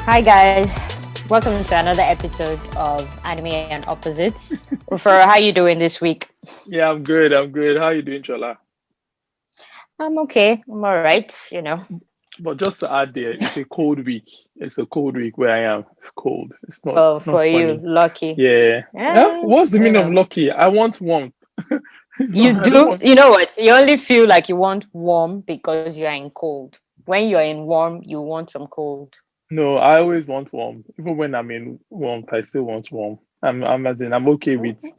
Hi guys, welcome to another episode of Anime and Opposites. Rufero, how you doing this week? Yeah, I'm good. I'm good. How you doing, Chola? I'm okay. I'm all right. But just to add there, it's a cold week. It's a cold week where I am. It's cold. It's not Oh, not for you, funny. lucky. Yeah. Huh? Eh, What's the you meaning of know, lucky? I want warmth. It's you not. I don't do. want. You know what? You only feel like you want warm because you are in cold. When you're in warm, you want some cold. No, I always want warmth. Even when I'm in warmth, I still want warmth. I'm as in I'm okay with. Mhm.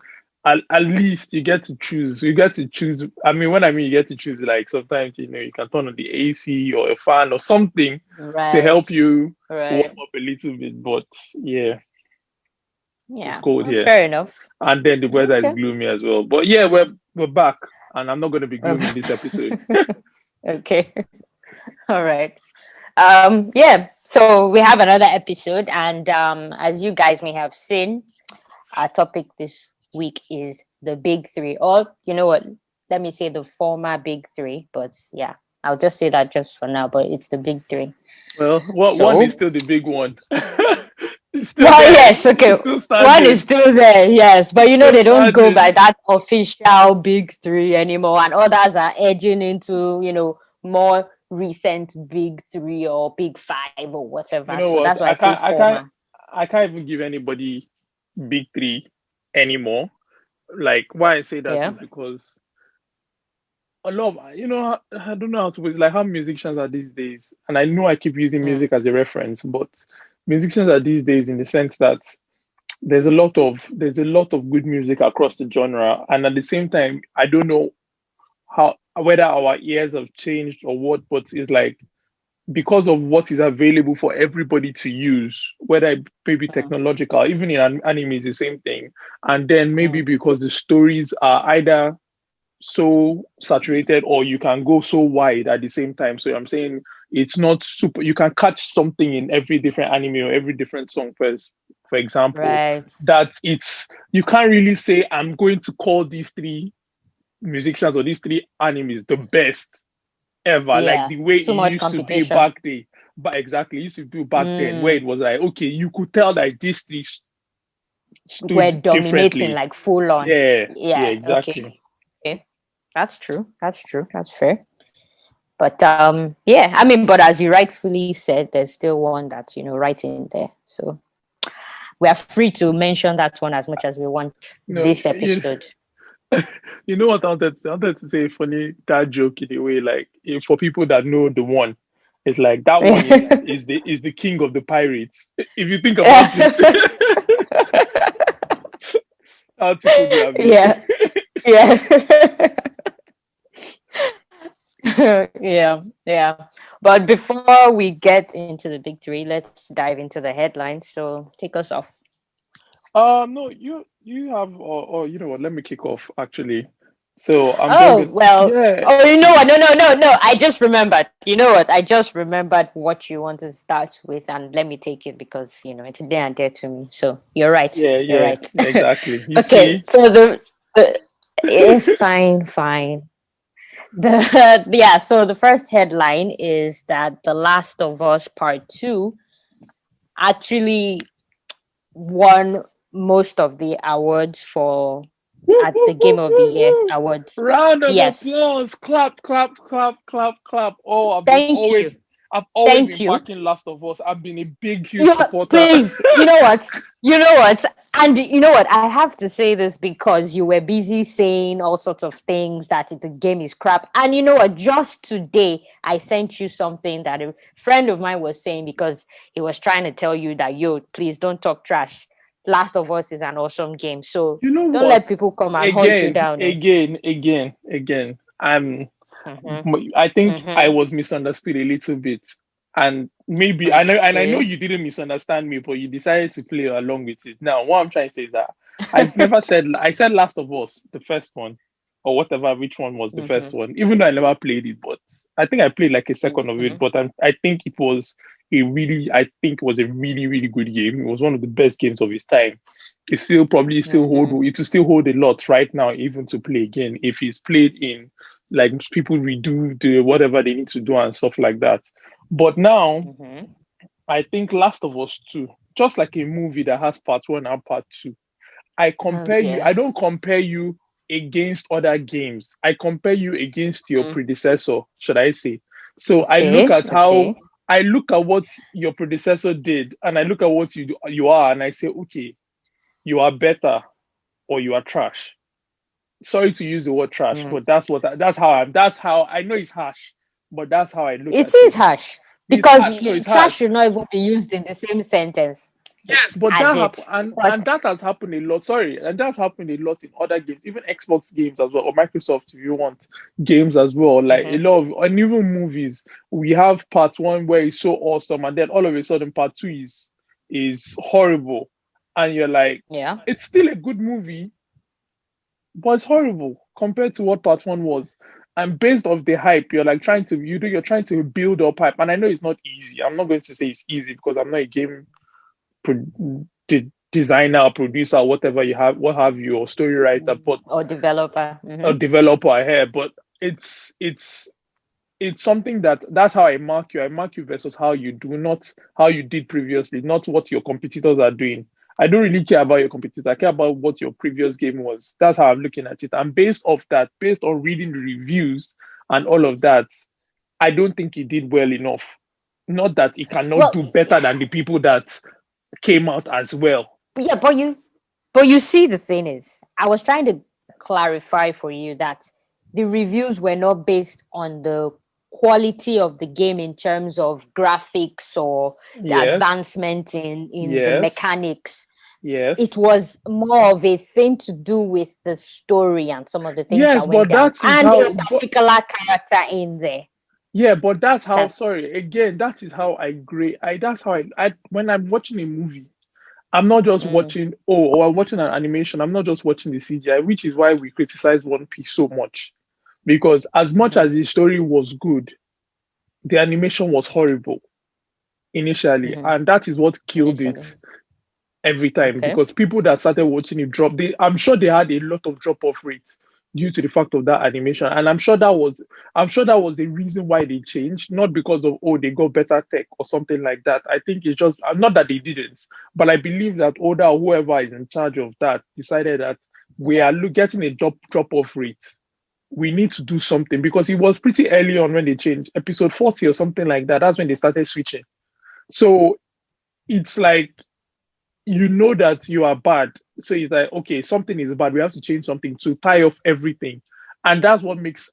At least you get to choose. You get to choose. I mean, when I mean you get to choose, like sometimes you can turn on the AC or a fan or something to Right, help you warm right. up a little bit. But yeah, it's Yeah, cold well, here, fair enough. and then the weather is Okay. gloomy as well. But yeah, we're back, and I'm not going to be gloomy in this episode. Okay. All right. Yeah, so we have another episode, and as you guys may have seen, our topic this week is the big three. Or, you know what? Let me say the former big three, but yeah, I'll just say that just for now, but it's the big three. Well, what one is So, still the big one. It's still well, there. yes, okay. It's still One is standing. still there, yes, but It's still they don't go standing. by that official big three anymore, and others are edging into, more recent big three or big five or whatever. You know So that's what? why I say former. I can't even give anybody big three anymore. Like why I say that Yeah. is because a lot of, I don't know how to put it, like how musicians are these days, and I know I keep using Mm. music as a reference, but musicians are these days in the sense that there's a lot of good music across the genre, and at the same time, I don't know how whether our ears have changed or what, but it's like because of what is available for everybody to use, whether it may be Mm. technological, even in anime is the same thing, and then maybe Mm. because the stories are either so saturated or you can go so wide at the same time. So I'm saying it's not super, you can catch something in every different anime or every different song first, for example, Right. that it's you can't really say I'm going to call these three musicians or these three animes the best ever, like Yeah. the way it Too much used to be competition. back then. But exactly, it used to be back then where Mm. it was like, okay, you could tell that these three We're stood dominating differently. like full on. Yeah, yeah, Yeah. Okay. exactly. Okay. That's true. That's true. That's fair. But yeah, I mean, but as you rightfully said, there's still one that's right in there. So we are free to mention that one as much as we want No, this episode. you know what I wanted to say a funny dad joke in a way, like for people that know the one, it's like that one is the king of the pirates. If you think about it, how tickled you have been. Yeah. Yeah. Yeah, yeah. But before we get into the big three, let's dive into the headlines. So take us off. No, you have, or you know what? Let me kick off actually. So I'm just Oh, gonna, well. yeah, Oh, you know what? No, no, no, no. I just remembered. You know what? I just remembered what you want to start with, and let me take it because it's there and there to me. So you're right. yeah, You're yeah, right. yeah, exactly. You Okay. see, So the fine, fine. The yeah. So the first headline is that The Last of Us Part Two actually won most of the awards for woo, at woo, the Game woo, of the woo, Year woo. award. Round of Yes. applause! Clap, clap, clap, clap, clap. Oh, Thank you. I've always Thank been you. backing Last of Us. I've been a big, huge supporter. Please, you know what? You know what? And you know what? I have to say this because you were busy saying all sorts of things that the game is crap. And you know what? Just today, I sent you something that a friend of mine was saying because he was trying to tell you that, yo, please don't talk trash. Last of Us is an awesome game. So You know don't what? let people come and hunt you Again, down. Oh. again, again, again. I'm Mm-hmm. I think I Mm-hmm. was misunderstood a little bit, and maybe I know Okay. you didn't misunderstand me, but you decided to play along with it. Now, what I'm trying to say is that I've never said I said Last of Us, the first one, or whatever, which one was the Mm-hmm. first one, even though I never played it, but I think I played like a second of Mm-hmm. it. But I think it was a really, really good game. It was one of the best games of its time. Mm-hmm. It will still hold a lot right now, even to play again if it's played in like people redo the whatever they need to do and stuff like that. But now, Mm-hmm. I think Last of Us 2, just like a movie that has part one and part two. Oh dear. I don't compare you against other games. I compare you against your Mm. predecessor, should I say. So Okay. Okay. I look at what your predecessor did and I look at what you are and I say, okay, you are better or you are trash. Sorry to use the word trash, Mm. but that's how I know it's harsh, but that's how I look It at is it. harsh It's because harsh. No, it's trash harsh. should not even be used in the same sentence Yes, but as that happen it. But and that has happened a lot. Sorry, and that's happened a lot in other games, even Xbox games as well, or Microsoft if you want games as well. Like a Mhm. lot of and even movies, we have part one where it's so awesome, and then all of a sudden part two is horrible, and you're like, Yeah. it's still a good movie, but it's horrible compared to what part one was. And based off the hype, you're like you're trying to build up hype, and I know it's not easy. I'm not going to say it's easy because I'm not a game designer, producer, whatever you have, what have you, or story writer, but Or developer. a developer here. But it's something that's how I mark you. I mark you versus how you do, not how you did previously, not what your competitors are doing. I don't really care about your competitors. I care about what your previous game was. That's how I'm looking at it. And based off that, based on reading the reviews and all of that, I don't think he did well enough. Not that he cannot Well, do better than the people that came out as well. yeah, but you see, the thing is, I was trying to clarify for you that the reviews were not based on the quality of the game in terms of graphics or the Yes, advancement in the yes, mechanics. It yes, was more of a thing to do with the story and some of the things that yes. went But down that is and a how. particular character in there. Yeah, but that's how. That Sorry, again, that is how I grade. That's how I. When I'm watching a movie, I'm not just mm, watching. Oh, or I'm watching an animation. I'm not just watching the CGI, which is why we criticize One Piece so much, because as much mhm, as the story was good, the animation was horrible initially, mhm, and that is what killed initially. it every time Okay. because people that started watching it drop I'm sure they had a lot of drop off rates due to the fact of that animation, and I'm sure that was the reason why they changed, not because of oh they got better tech or something like that. I think it's just not that they didn't, but I believe that Oda or whoever is in charge of that decided that we are Yeah. getting a drop off rate, we need to do something because it was pretty early on when they changed episode 40 or something like that. That's when they started switching. So it's like you know that you are bad. So it's like, okay, something is bad. We have to change something to tie off everything. And that's what makes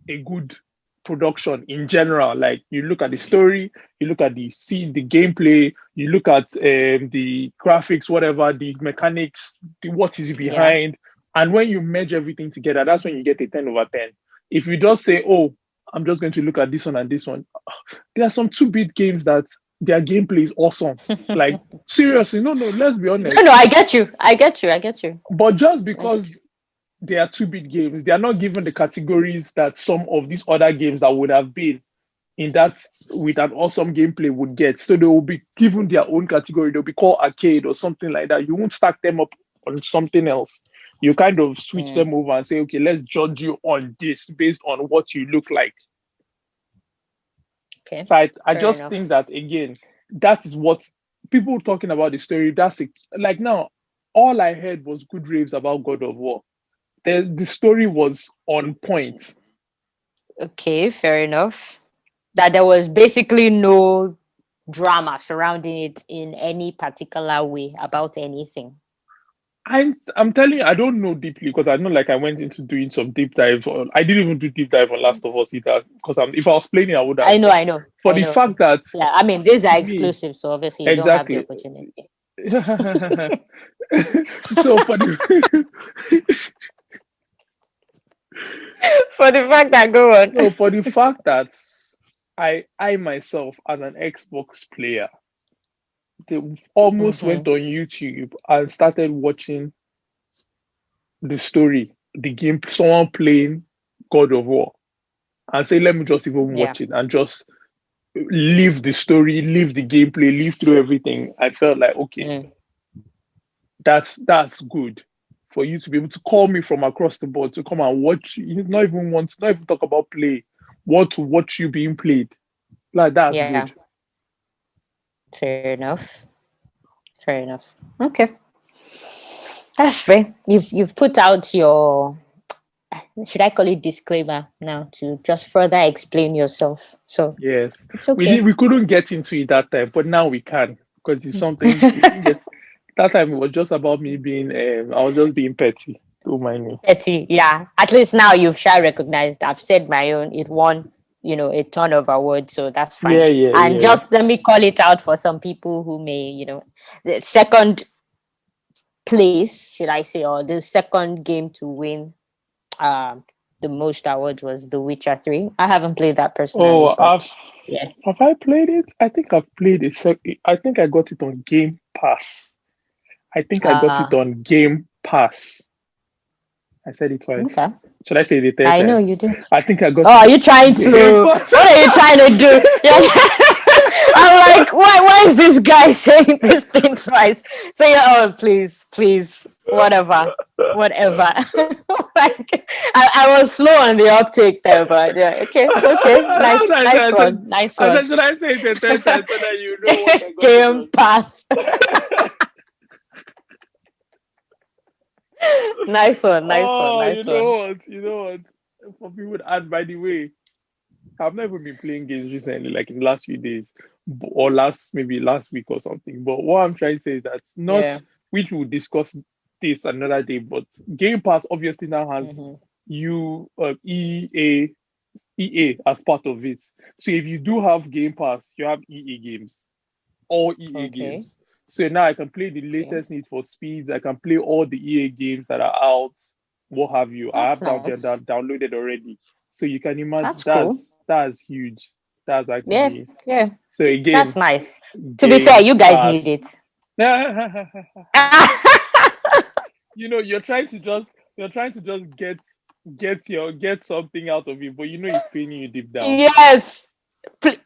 a good production in general. Like you look at the story, you look at the gameplay, you look at the graphics, whatever, the mechanics, what is Yeah. behind. And when you merge everything together, that's when you get a 10 over 10. If you just say, oh, I'm just going to look at this one and this one, there are some 2-bit games that their gameplay is awesome. Like seriously, no, let's be No, honest. no, I get you. I get you. I get you. But just I get because they are 2-bit games, they are not given the categories that some of these other games that would have been in that with an awesome gameplay would get. So they will be given their own category. They'll be called arcade or something like that. You won't stack them up on something else. You kind of switch you. them over and say, okay, let's judge you on this based on what you look like. Okay. So I Fair just think enough. that again, that is what people talking about the story. Like now, all I heard was good raves about God of War. The story was on point. Okay. Fair enough. That there was basically no drama surrounding it in any particular way about anything. I'm telling you, I don't know deeply because I know like I went into doing some deep dive. I didn't even do deep dive on Last of Us either because if I was playing it, I would have. I know. But I know. for I the know. fact that Yeah. I mean, these are to me, exclusive, so obviously you don't have the exactly. opportunity. So for the For the fact that go on. no, for the fact that I myself as an Xbox player they almost went Mm-hmm. on YouTube and started watching the story, the game, someone playing God of War, and say, let me just even Yeah. watch it and just leave the story, leave the gameplay, leave through everything. I felt like, okay, Mm. that's good for you to be able to call me from across the board to come and watch. You not even talk about play, want to watch you being played. Like that's Yeah. good. Fair enough. Fair enough. Okay. That's fair. You've put out your, should I call it disclaimer now, to just further explain yourself. So Yes, it's okay. we couldn't get into it that time, but now we can because it's something. Yeah, that time it was just about me being. I was just being petty. Don't mind me. Petty, yeah. At least now you've shall recognized I've said my own. It won, a ton of awards, so that's fine. Yeah, yeah, And yeah. just let me call it out for some people who may, the second place, should I say, or the second game to win um the most awards was The Witcher 3. I haven't played that personally, Oh, but yeah. have I played it? I think I've played it. So I think I got it on Game Pass. I think I got it Uh on Game Pass. I said it twice. okay. Should I say it the third I know time? you did. I think I got Oh, it are on you trying Game to? Pass. What are you trying to do? Yeah. I'm like, why is this guy saying this thing twice? Say, oh, please, whatever. Like, I was slow on the uptake there, but yeah, okay, That's nice, what I nice said. one, nice I one. said, should I say it the third time so that you know what I got it Game on? pass. Nice one, nice one, Oh, you nice know one. what? You know what? For people to add, by the way, I've never been playing games recently, like in the last few days, or maybe last week or something. But what I'm trying to say is that not, Yeah. which we'll discuss this another day, but Game Pass obviously now has Hmm. EA as part of it. So if you do have Game Pass, you have EA games, all EA Okay. games. So now I can play the Okay. latest Need for Speeds. I can play all the EA games that are out, what have you. I That's have nice. downloaded already. So you can imagine That's cool. that's huge. That's Yeah, actually yeah. so That's again, nice. To be fair, Game you guys need Pass. it. You're trying to just get something out of it, but it's paining you deep down. Yes.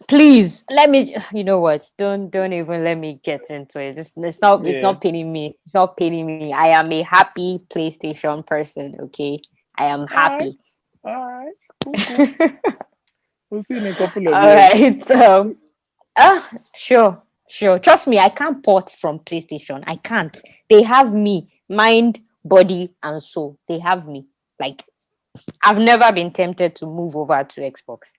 Please let me. You know what? Don't even let me get into it. It's Yeah. not paining me. It's not paining me. I am a happy PlayStation person. Okay, I am All right. happy. All right. Cool, cool. We'll see in a couple of All years. right. Sure, sure. Trust me, I can't port from PlayStation. I can't. They have me, mind, body, and soul. They have me. Like, I've never been tempted to move over to Xbox.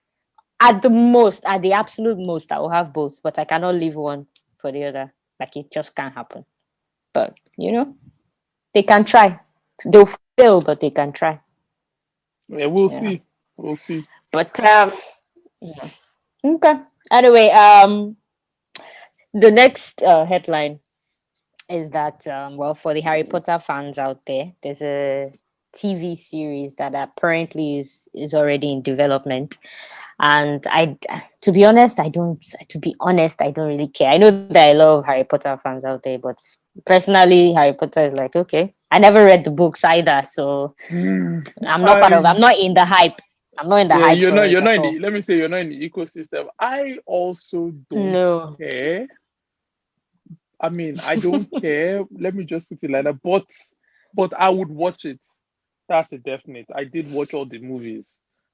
At the most, at the absolute most, I will have both, but I cannot leave one for the other. Like, it just can't happen. But they can try. They'll fail, but they can try. Yeah, we'll Yeah. see. We'll see. But yeah. Okay. Anyway, the next headline is that well, for the Harry Potter fans out there, there's a TV series that apparently is already in development. And to be honest, I don't really care. I know that I love Harry Potter fans out there, but personally, Harry Potter is like, okay. I never read the books either, so Hmm. I'm I not in the hype. I'm not in the Yeah, hype for you're it not at in the all. let me say you're not in the ecosystem. I also don't No. care. I mean, I don't care. Let me just put it like that. But I would watch it. That's a definite. I did watch all the movies,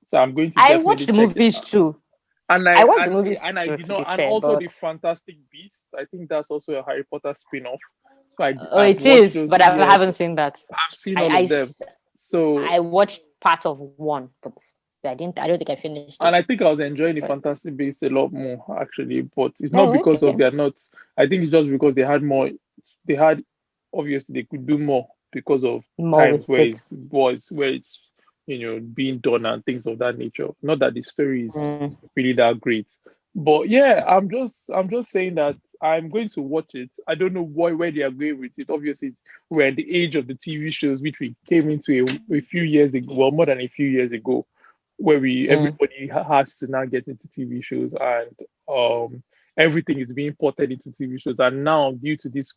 so I'm going to I watched definitely the check it movies out. too. And I watched the movies I too, did to be not, and fair, also the but Fantastic Beasts. I think that's also a Harry Potter spin-off. So oh, I've it watched is, those. but I Yes, haven't seen that. I've seen I, all I of them. s- So I watched part of one, but I don't think I finished and I it. think I was enjoying the But fantasy base a lot more actually, but it's not oh, because of okay. they're not. I think it's just because they had more. They had obviously they could do more because of More times with it. where it's being done and things of that nature. Not that the story is Mm, really that great, but yeah, I'm just saying that I'm going to watch it. I don't know where they are going with it. Obviously, we're in the age of the TV shows, which we came into a few years ago, well, more than a few years ago where we mm. everybody has to now get into TV shows and everything is being ported into TV shows. And now, due to this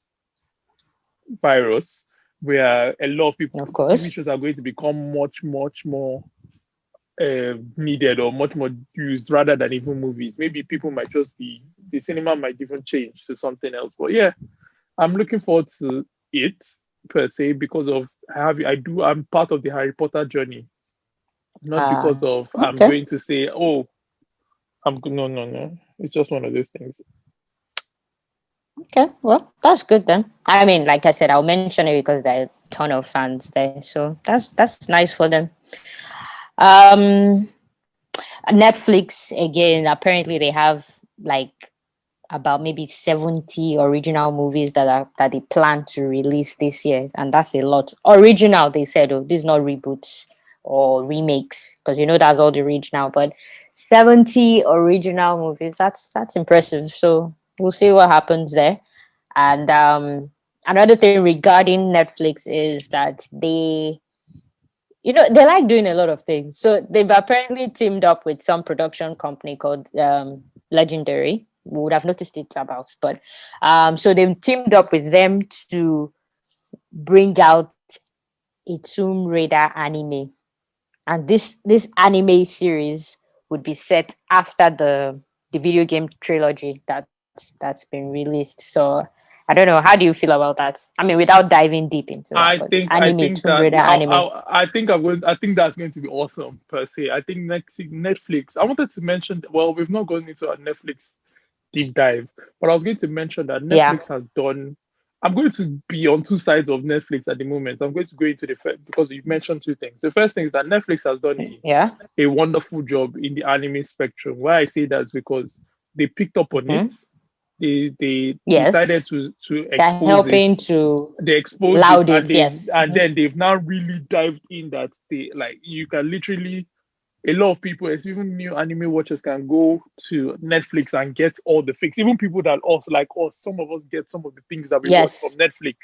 virus, where a lot of people Of TV course. shows are going to become much more needed or much more used rather than even movies. Maybe people might just be the cinema might even change to something else. But yeah, I'm looking forward to it per se because of I'm part of the Harry Potter journey, not because of I'm Okay. going to say, oh, no, no, no. It's just one of those things. Okay, well, that's good then. I mean, like I said, I'll mention it because there are a ton of fans there, so that's nice for them. Um, Netflix again. Apparently, they have like about maybe 70 original movies that they plan to release this year, and that's a lot. Original, they said. Oh, this is not reboots or remakes, because that's all the original. But 70 original movies. That's impressive. So we'll see what happens there. And another thing regarding Netflix is that they like doing a lot of things. So they've apparently teamed up with some production company called Legendary. We would have noticed it about, but so they've teamed up with them to bring out a Tomb Raider anime, and this anime series would be set after the video game trilogy that's been released. So I don't know. How do you feel about that? I mean, without diving deep into that, I but think I anime, think Tomb that Raider anime. I think that's going to be awesome per se. I think next Netflix. I wanted to mention. Well, we've not gone into a Netflix deep dive, but I was going to mention that Yeah. Netflix has done. I'm going to be on two sides of Netflix at the moment. I'm going to go into the first because you've mentioned two things. The first thing is that Netflix has done Yeah. a wonderful job in the anime spectrum. Why I say that is because they picked up on it. Hmm. They decided Yes. to They're expose it. helping to They exposed it, loud and it. Yes. then they've now really dived in that they like you can literally a lot of people, even new anime watchers, can go to Netflix and get all the fix. Even people that also like us, some of us get some of the things that we watch from Yes. Netflix.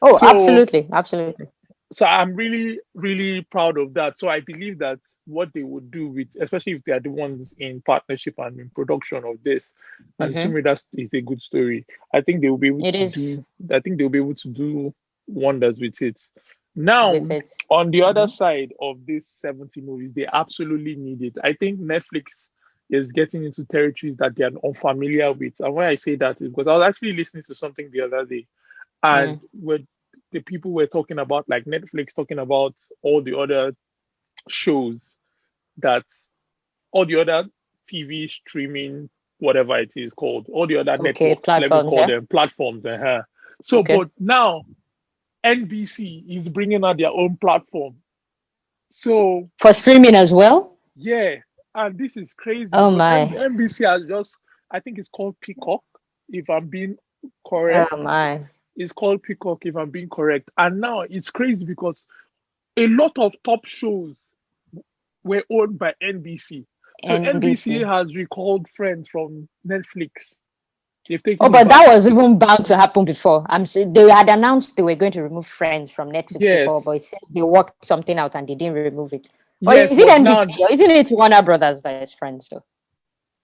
Oh, So absolutely. Absolutely. so I'm really, really proud of that. So I believe that what they would do with, especially if they are the ones in partnership and in production of this, and to Mm-hmm. me that is a good story. I think they will be able It to is do. I think they'll be able to do wonders with it. Now, with it. on the other Mm-hmm. side of these 70 movies, they absolutely need it. I think Netflix is getting into territories that they are unfamiliar with. And when I say that is because I was actually listening to something the other day, and Mm. when the people were talking about like Netflix talking about all the other shows that all the other TV streaming, whatever it is called, all the other Okay. networks, let me Platforms. call Yeah. them platforms. So, Okay. but now NBC is bringing out their own platform. So, For streaming as well. yeah, and this is crazy Oh because my. NBC has just, I think it's called Peacock, if I'm being correct. Oh my. It's called Peacock, if I'm being correct. And now it's crazy because a lot of top shows were owned by NBC. So NBC NBC. has recalled Friends from Netflix. They've Oh, taken it but back. that was even bound to happen before. They had announced they were going to remove Friends from Netflix before, Yes, but it seems they worked something out and they didn't remove it. Or is yes, it but NBC now or isn't it Warner Brothers that is Friends though?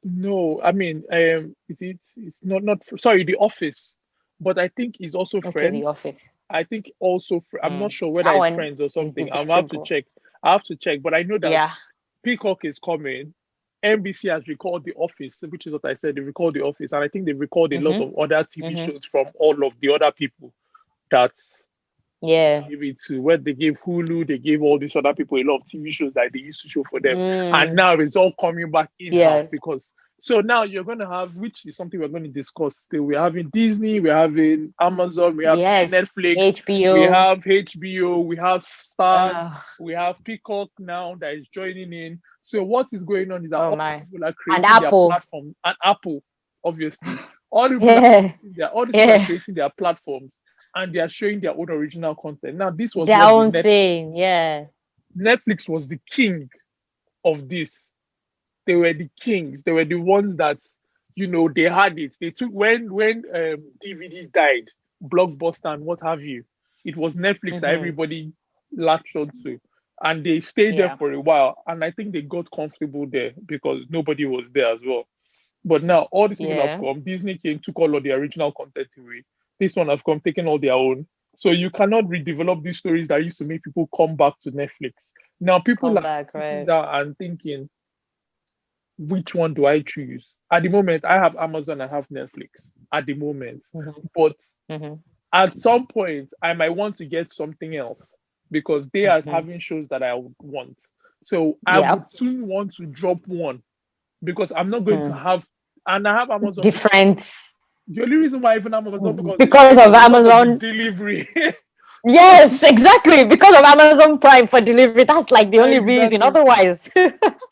no. I mean, is it? It's not. Sorry, The Office, but I think it's also Okay, The Friends. Office. I think also. I'm not sure whether That it's one Friends or is something. I'll have to debatable. check. I have to check, but I know that Yeah. Peacock is coming. NBC has recalled The Office, which is what I said. They recalled The Office, and I think they recalled a lot Mm-hmm. of other TV Mm-hmm. shows from all of the other people that Yeah. gave it to. Where they gave Hulu, they gave all these other people a lot of TV shows that they used to show for them, and Mm. now it's all coming back in house Yes. because. So now you're going to have, which is something we're going to discuss. Still, we're having Disney, we're having Amazon, we have Yes. Netflix, we HBO. have HBO, we have Stars, Uh, we have Peacock now that is joining in. So what is going on is that oh all my. people are And creating their Apple. platform, and Apple, obviously, all people are Yeah. all these people are Yeah. creating their platforms and they are showing their own original content. Now, this was Their what the own thing. Yeah. Netflix was the king of this. They were the kings. They were the ones that they had it. They took when DVD died, Blockbuster and what have you. It was Netflix that Mm-hmm. everybody latched onto, and they stayed there Yeah. for a while. And I think they got comfortable there because nobody was there as well. But now all these people have Yeah. come. Disney came, took all of the original content away. This one have come, taken all their own. So you cannot redevelop these stories that used to make people come back to Netflix. Now people Come are back, sitting right? down and thinking, which one do I choose? At the moment, I have Amazon, I have Netflix at the moment. Mm-hmm. But Mm-hmm. at some point, I might want to get something else because they are Mm-hmm. having shows that I would want. So I Yeah. would soon want to drop one because I'm not going to Mm. have, and I have Amazon Prime. Different. The only reason why even Amazon because of because of the Amazon. delivery. Yes, exactly. Because of Amazon Prime for delivery. That's like the only reason. Exactly. Otherwise,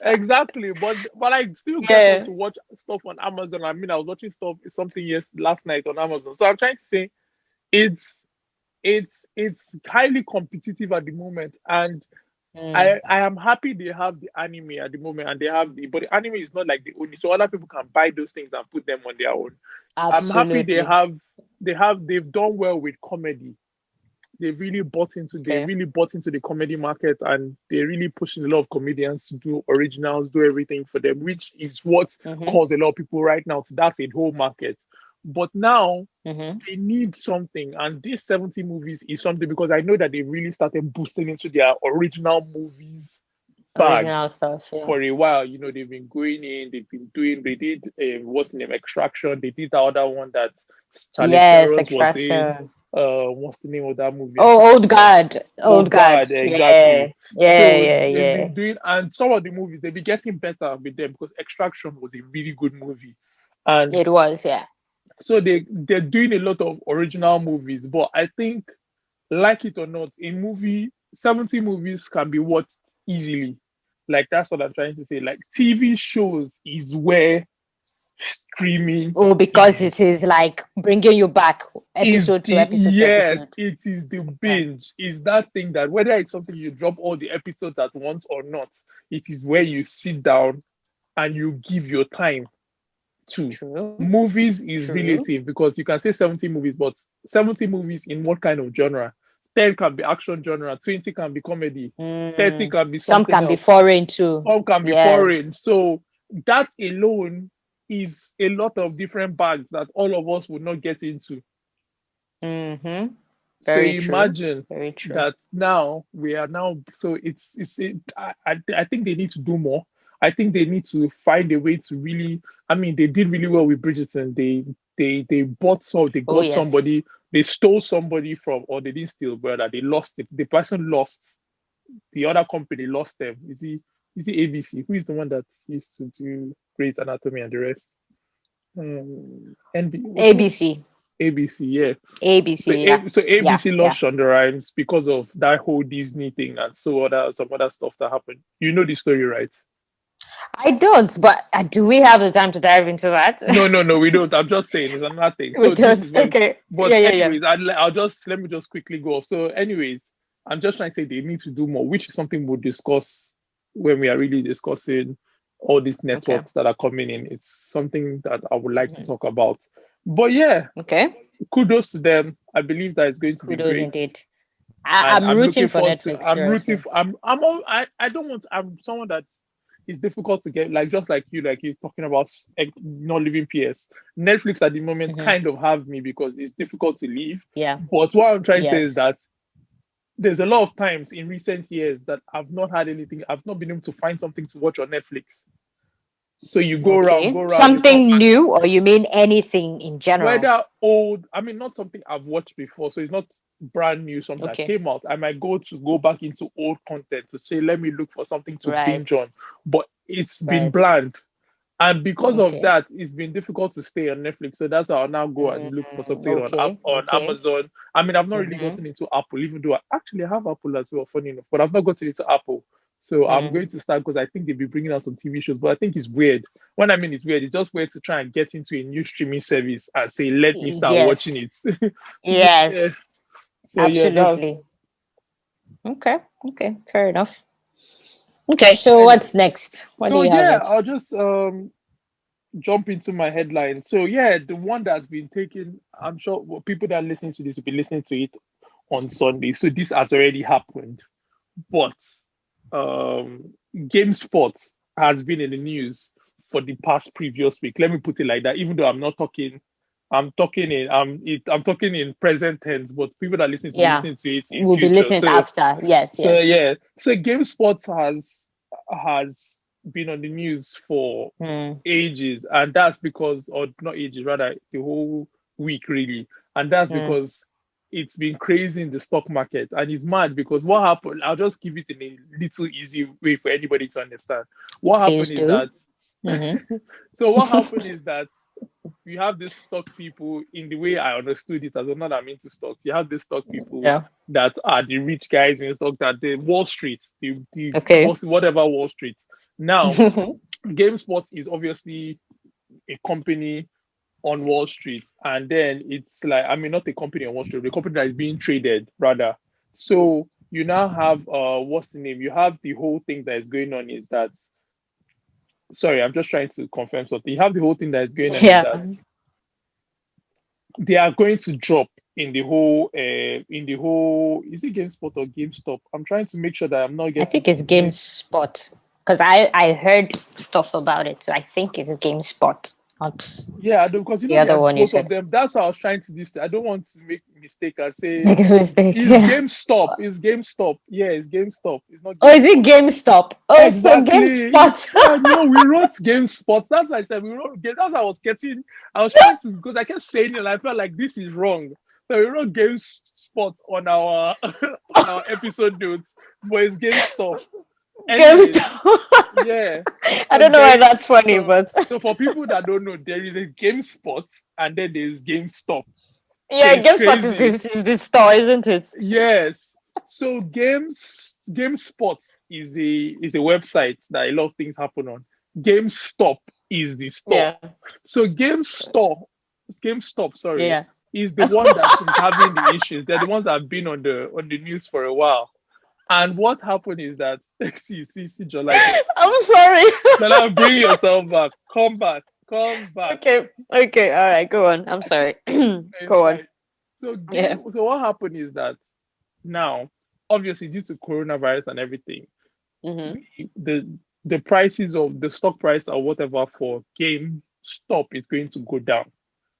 Exactly. But I still get us yeah. to watch stuff on Amazon. I mean, I was watching something last night on Amazon. So I'm trying to say it's it's highly competitive at the moment, and Mm, I am happy they have the anime at the moment, and they have but the anime is not like the only, so other people can buy those things and put them on their own. I'm happy absolutely. they've done well with comedy. They Okay. really bought into the comedy market, and they're really pushing a lot of comedians to do originals, do everything for them, which is what Mm-hmm. calls a lot of people right now. So that's a whole market. But now Mm-hmm. they need something, and this 70 movies is something, because I know that they really started boosting into their original movies bag Original stuff. Yeah. for a while. You know, they've been going in, they did what's the name, Extraction. They did the other one that Charlie Yes, Theron was in. Extraction. What's the name of that movie? I Oh, forgot Old now. Guard. Old Old Guard. Guard, Yeah. exactly. Yeah. So Yeah. they've Yeah. been doing, and some of the movies they've been getting better with them, because Extraction was a really good movie, and It was. Yeah. so they're doing a lot of original movies. But I think, like it or not, a movie 70 movies can be watched easily. Like, that's what I'm trying to say. Like, TV shows is where streaming Oh, because it is. is like bringing you back Is episode to the episode to Yes, episode. it is the Yeah. binge. Is that thing that whether it's something you drop all the episodes at once or not, it is where you sit down and you give your time to. True. Movies is True. relative, because you can say 70 movies, but 70 movies in what kind of genre? 10 can be action genre, 20 can be comedy, 30 Mm. can be Some something can be else, foreign too. some can be foreign. Yes. So that alone is a lot of different bags that all of us would not get into. Mm-hmm. So Very true. imagine Very true. that now we are now. So I think they need to do more. I think they need to find a way to really. I mean, they did really well with Bridgerton. They bought, so they Oh got yes. somebody. They stole somebody from, or they didn't steal, brother. They lost it. The person lost. The other company lost them. Is it ABC? Who is the one that used to do Grey's Anatomy and the rest? NB was it ABC. ABC? Yeah. So, ABC. Yeah. So Yeah. ABC Yeah. lost Shonda Rhimes because of that whole Disney thing, and some other stuff that happened. You know the story, right? I don't, but do we have the time to dive into that? No, no, no, we don't. I'm just saying it's another thing. We So this is don't. what. Okay. But Yeah. Yeah. Yeah. anyways, I'll just let me just quickly go off. So anyways, I'm just trying to say they need to do more, which is something we'll discuss when we are really discussing all these Okay. networks that are coming in. It's something that I would like to Mhm. talk about. But yeah, Okay. kudos to them. I believe that it's going to be Kudos great. indeed. And I'm I'm rooting looking for forward to. Netflix. I'm rooting. Seriously. For, I'm. All, I don't want. I'm someone that is difficult to get. Like, just like you talking about not leaving PS. Netflix at the moment Hmm. kind of have me, because it's difficult to leave. Yeah. But what I'm trying to say is Yes. that there's a lot of times in recent years that I've not had anything. I've not been able to find something to watch on Netflix. So you go Okay. around. They come, Something new, or you mean anything in general? whether old, I mean, not something I've watched before, so it's not brand new, something that Okay. came out. I might go back into old content to say, let me look for something to Right. binge on, but it's been Right. bland. And because of Okay. that, it's been difficult to stay on Netflix. So that's how I'll now go and look for something Okay. on Okay. Amazon. I mean, I've not really Mm-hmm. gotten into Apple, even though I actually have Apple as well, funny enough, but I've not gotten into Apple. So I'm Mm. going to start, because I think they'll be bringing out some TV shows. But I think it's weird. When I mean it's weird, it's just weird to try and get into a new streaming service and say, let me start watching Yes. it. Yeah. Yes. So yeah, that. Absolutely. Okay. Okay. Fair enough. Okay. So And what's next? What do so you have yeah, next? I'll just jump into my headline. So yeah, the one that's been taken, I'm sure people that are listening to this will be listening to it on Sunday. So this has already happened. But GameSpot has been in the news for the past previous week. Let me put it like that. Even though I'm not talking, I'm talking in present tense, but people that listen to be Yeah. listening to it in We'll be future. listening to So after. Yes. so Yes. yeah, so GameSpot has been on the news for Mm. ages, and that's because, or not ages, rather the whole week really, and that's Mm. because it's been crazy in the stock market, and it's mad because what happened. I'll just give it in a little easy way for anybody to understand. What Please happened is do. that Mm-hmm. so what happened is that you have these stock people in the way I understood it as I'm not I'm into stocks. You have these stock people Yeah. that are the rich guys in stock that the Wall Street, the Okay. whatever Wall Street. Now, GameSpot is obviously a company on Wall Street, and then it's like I mean not a company on Wall Street, the company that is being traded rather. So you now have what's the name? You have the whole thing that is going on is that sorry, I'm just trying to confirm something. You have the whole thing that is going on is Yeah. that they are going to drop in the whole is it GameSpot or GameStop? I'm trying to make sure that I'm not I getting think it's confused. GameSpot because I heard stuff about it. So I think it's GameSpot, not Yeah, because you the know they other are one you both of said. them. That's how I was trying to this. I don't want to make a mistake and say Make a mistake. it's Yeah. GameStop. It's GameStop. Yeah, it's GameStop. It's not Oh, is it GameSpot. GameStop? Oh, so Exactly. GameSpot. Yeah, you know, we wrote GameSpot. That's why I said we wrote game. That's how I was getting. I was trying to because I kept saying it and I felt like this is wrong. So we wrote GameSpot on our on our episode notes, but it's GameStop. Anyways, GameStop. yeah. I So don't know why game that's funny, so but so for people that don't know, there is a GameSpot and then there's GameStop. So yeah, it's GameSpot is crazy. this store, isn't it? Yes. So GameSpot is a website that a lot of things happen on. GameStop is the store. Yeah. So GameStop, sorry, Yeah. is the one that is having the issues. They're the ones that have been on the news for a while. And what happened is that see, Jola, I'm sorry. Jola, bring yourself back. Come back. Come back. Okay. Okay. All right. Go on. I'm sorry. It's Go on. fine. So Yeah. so what happened is that now, obviously, due to coronavirus and everything, Mm-hmm. the prices of the stock price or whatever for GameStop is going to go down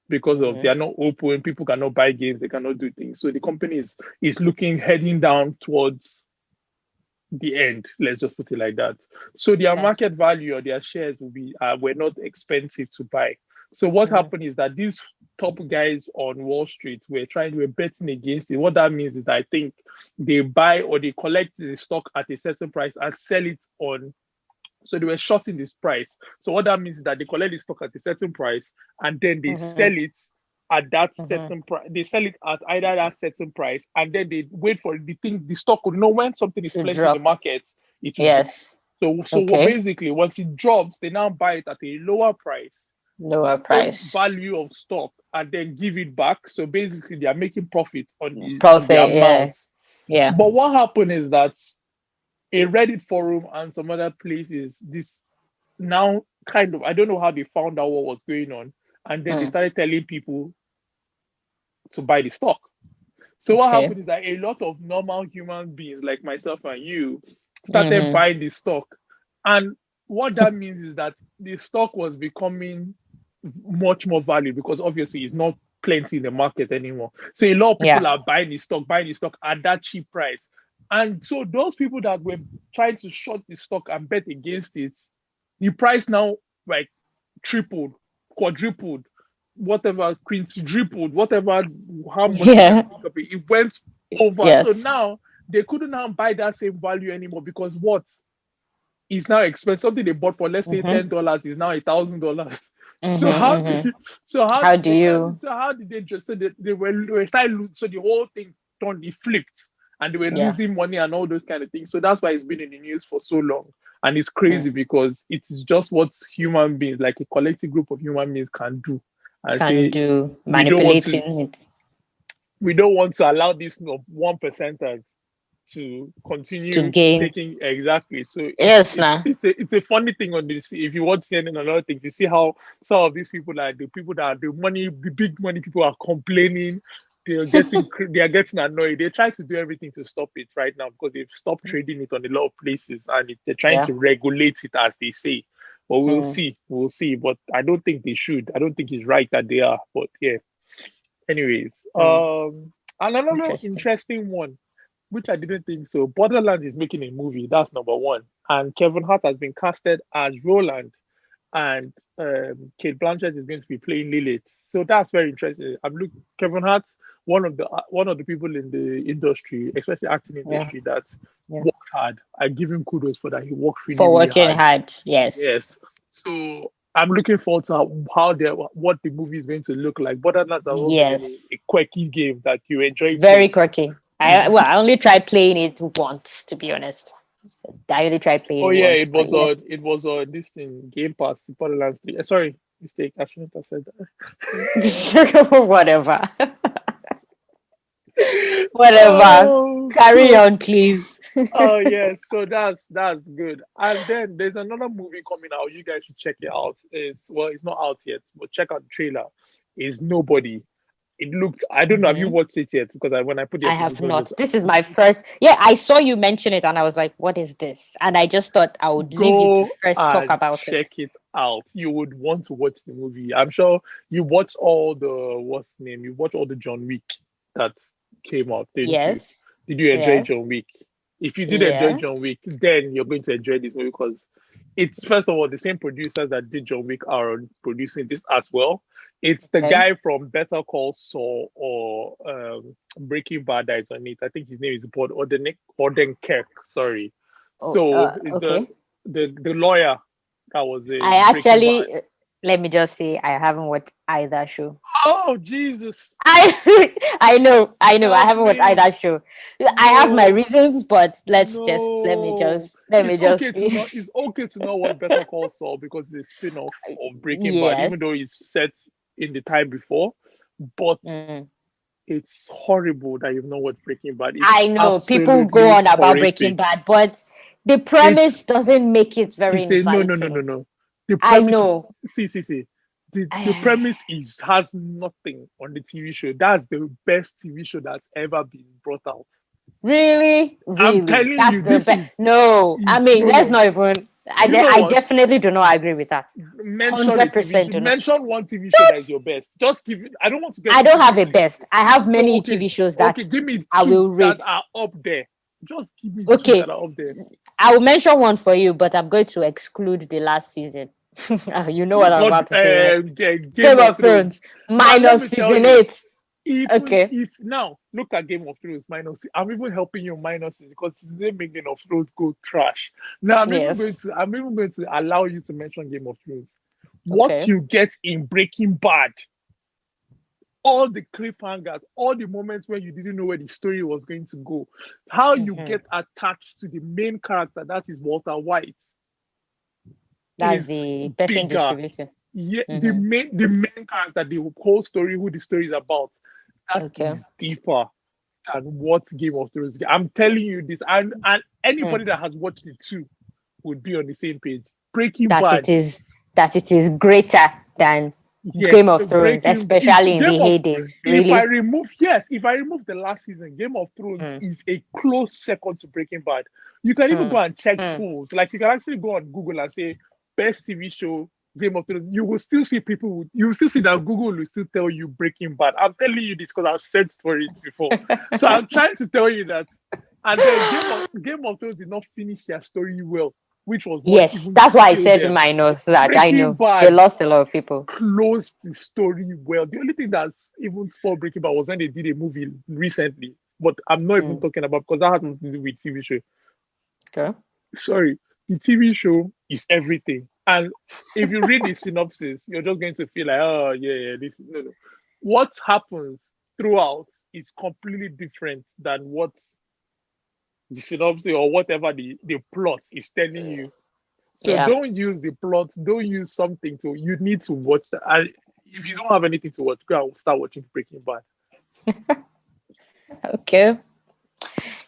because of they Mm-hmm. are not open, people cannot buy games, they cannot do things. So the company is looking heading down towards the end. Let's just put it like that. So their Yeah. market value or their shares will be were not expensive to buy. So what Mm-hmm. happened is that these top guys on Wall Street were betting against it. What that means is that I think they buy or they collect the stock at a certain price and sell it on. So they were shorting this price. So what that means is that they collect the stock at a certain price and then they Mm-hmm. sell it at that Mm-hmm. certain price. They sell it at either that certain price and then they wait for the stock. You know, when something is To plenty in the drop. market, it will drop. Yes. So what Okay. basically once it drops, they now buy it at a lower price, Lower same price. value of stock, and then give it back. So basically, they are making profit on the Profit. Yeah. amount. Yeah. But what happened is that a Reddit forum and some other places, this now kind of I don't know how they found out what was going on, and then they Mm. started telling people to buy the stock. So what Okay. happened is that a lot of normal human beings like myself and you started Mm-hmm. buying the stock. And what that means is that the stock was becoming much more value because obviously it's not plenty in the market anymore. So a lot of Yeah. people are buying the stock at that cheap price. And so those people that were trying to short the stock and bet against it, the price now like tripled, quadrupled, whatever, quintupled, whatever, how much you can Yeah. think of it, it went over. So Yes. now they couldn't now buy that same value anymore because what is now expensive, something they bought for let's say Mm-hmm. $10 is now $1,000. So Mm-hmm. how Mm-hmm. did so how How did do they can't you? so how did they just so they were starting so the whole thing turned it flipped and they were Yeah. losing money and all those kind of things. So that's why it's been in the news for so long. And it's Mm. crazy because it is just what human beings, like a collective group of human beings, can do. And Can say do we don't want to manipulating it we don't want to allow these 1%ers to to continue gain. taking exactly. So Yes, nah. it's a funny thing on this. If you watch CNN and other things, you see how some of these people are the people that are the big money people are complaining. They are getting annoyed. They try to do everything to stop it right now because they've stopped trading it on a lot of places and they're trying Yeah. to regulate it as they say. But Mm. we'll see. But I don't think they should. I don't think it's right that they are. But yeah. Anyways, Mm. and another Interesting. interesting one which I didn't think so. Borderlands is making a movie. That's number one. And Kevin Hart has been casted as Roland, and Kate Blanchett is going to be playing Lilith. So that's very interesting. I'm looking Kevin Hart, one of the people in the industry, especially acting Yeah. industry, that Yeah. works hard. I give him kudos for that. He works really, For really working hard. hard. Yes. Yes. So I'm looking forward to what the movie is going to look like. Borderlands has always been Yes. a quirky game that you enjoy Very playing. quirky. I only tried playing it once, to be honest. I only tried playing Oh it yeah, once, but yeah. it was this thing Game Pass, the Borderlands 3. Sorry, mistake. I shouldn't have said Whatever. that. Whatever. Oh, Carry on, please. oh yeah, so that's good. And then there's another movie coming out. You guys should check it out. It's not out yet, but check out the trailer. Is Nobody. It looks. I don't know. Have you Mhm. watched it yet? Because when I put the I episode, have it not. was This is my first. Yeah, I saw you mention it and I was like, what is this? And I just thought I would leave you to go first talk and about it. check it out. You would want to watch the movie. I'm sure you watched all the what's the name? You watched all the John Wick that came out, didn't you? Yes. Did you enjoy Yes. John Wick? If you did enjoy Yeah. John Wick, then you're going to enjoy this movie because it's first of all the same producers that did John Wick are producing this as well. It's the Okay. guy from Better Call Saul or Breaking Bad that is on it. I think his name is Paul Odenkirk. Sorry. Oh, So it's okay. the lawyer that was I in Breaking Bad. actually, let me just say, I haven't watched either show. Oh Jesus! I know, I Help haven't watched me! either show. I have my No, reasons, but no. let me just It's okay to not watch Better Call Saul because it's a spin-off of Breaking Bad, even though yes. it's set in the time before. But Mm. it's horrible that you've not watched Breaking Bad. It's I know people go absolutely on about Breaking horrific. Bad, but the It's premise doesn't make it very it's a no, inviting. no. The I premise is know. see. The premise is has nothing on the TV show. That's the best TV show that's ever been brought out. Really, I'm really, telling that's you, the this best. is No, I mean, let's no. not even. You know I what? definitely do not agree with that. Mention a Hundred TV percent show. do not. Mention one TV show that is your best. Just give it. I don't want to get I don't into have the a best. I have no. many Okay, TV shows okay. that Give me I two will that rate. are up there. Just give me two that Okay, are up there. I will mention one for you, but I'm going to exclude the last season. You know what I'm What about to say, right? Game Game of of Thrones. Thrones Now let minus me tell season you. 8. Even Okay. if now look at Game of Thrones minus, I'm even helping you minus it because they make Game of Thrones go trash. Now Yes. I'm even going to allow you to mention Game of Thrones. What Okay. you get in Breaking Bad, all the cliffhangers, all the moments where you didn't know where the story was going to go, how you Hmm. get attached to the main character, that is Walter White, That's is the person bigger. distributing. Yeah, Hmm. the main character, the whole story, who the story is about, that Okay. is deeper than what Game of Thrones. I'm telling you this, and Hmm. anybody that has watched it too would be on the same page. Breaking That Bad, it is that it is greater than yes, Game of Thrones, Breaking is especially in the Game of. heydays. Really. If I remove the last season, Game of Thrones Mm. is a close second to Breaking Bad. You can even go Mm. and check Mm. polls. Like you can actually go on Google and say best TV show Game of Thrones. You will still see you will still see that Google will still tell you Breaking Bad. I'm telling you this because I've searched for it before. So I'm trying to tell you that. And then Game of Thrones did not finish their story well, which was what Yes, even that's why I killed said them. minus that. I Breaking know they Bad lost a lot of people. closed the story well. The only thing that's even spoiled Breaking Bad was when they did a movie recently, but I'm not even Mm. talking about because that has nothing to do with TV show. Okay. Sorry, the TV show is everything, and if you read the synopsis, you're just going to feel like, oh yeah, this no. What happens throughout is completely different than what the synopsis or whatever the plot is telling you. So Yeah. don't use the plot. Don't use something to. You need to watch. And if you don't have anything to watch, go and start watching Breaking Bad. Okay.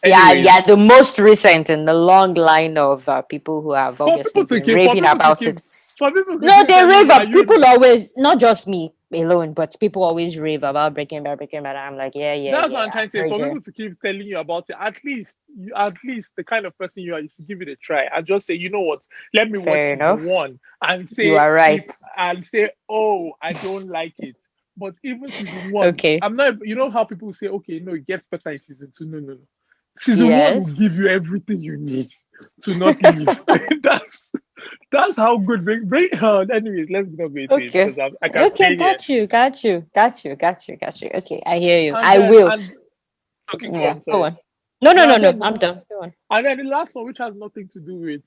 Yeah. Anyways, Yeah. The most recent in the long line of people who have for obviously people to been keep, for raving people to about keep, it. for people to No, keep they telling rave you, are up. you? People always, not just me alone, but people always rave about Breaking Bad, Breaking Bad. I'm like, yeah, yeah, That's what yeah. I'm trying to I say. heard For you. people to keep telling you about it, at least the kind of person you are, you should give it a try and just say, you know what? Let me watch Fair season enough. one and You say are if right. and say, oh, I don't like it. But even season one, Okay. I'm not. You know how people say, okay, no, it gets better in season two. No. Season one will Yes. give you everything you need to not leave. that's that's how good anyways, let's not go into it Okay. because I can Okay. stay here. Got you. Okay. I hear you. And I then will. and okay, go Yeah. on, Go sorry. on. No. No, No. I'm done. Go on. and then the last one, which has nothing to do with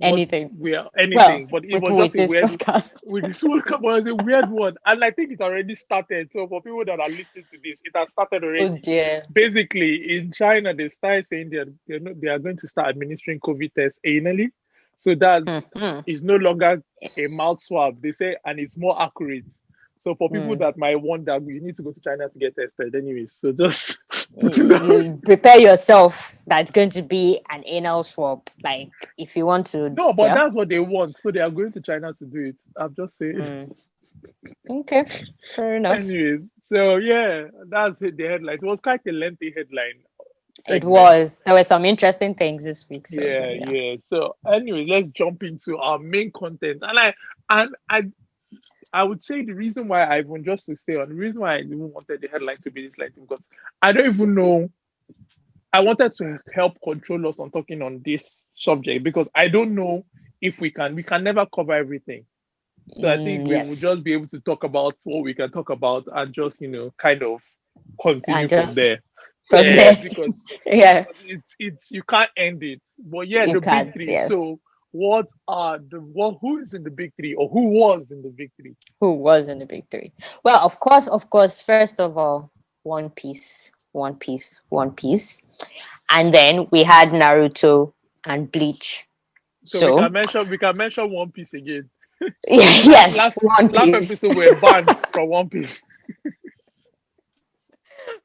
what Anything. we are Well, anything, but it was with just a this weird podcast. with this World Cup was a weird one. And I think it already started. So for people that are listening to this, it has started Oh already. dear. Basically, in China, they started saying they are going to start administering COVID tests annually. So that's Mhm. it's no longer a mouth swab. They say, and it's more accurate. So for people Mm. that might wonder, you need to go to China to get tested, anyways. So just putting that. You prepare yourself. That's going to be an anal swab. Like if you want to, No, but yeah. that's what they want. So they are going to China to do it. I'm just saying. Mm. Okay, fair enough. Anyways, so yeah, that's the headline. It was quite a lengthy headline It segment. was. There were some interesting things this week. So Yeah, yeah. yeah. So anyway, let's jump into our main content. And I would say the reason why I even just to stay on the reason why I even wanted the headline to be this like because I don't even know. I wanted to help control us on talking on this subject because I don't know if we can never cover everything. So I think we will Yes. just be able to talk about what we can talk about and just, kind of continue And from just there. from Yeah, there, because yeah, it's you can't end it. But yeah, you the big can't. three. Yes. So who is in the big three or who was in the big three? Who was in the big three? Well, of course. First of all, One Piece, One Piece, One Piece, and then we had Naruto and Bleach. So we can So mention One Piece again. yeah, Last yes, last One last Piece. episode we're banned from One Piece.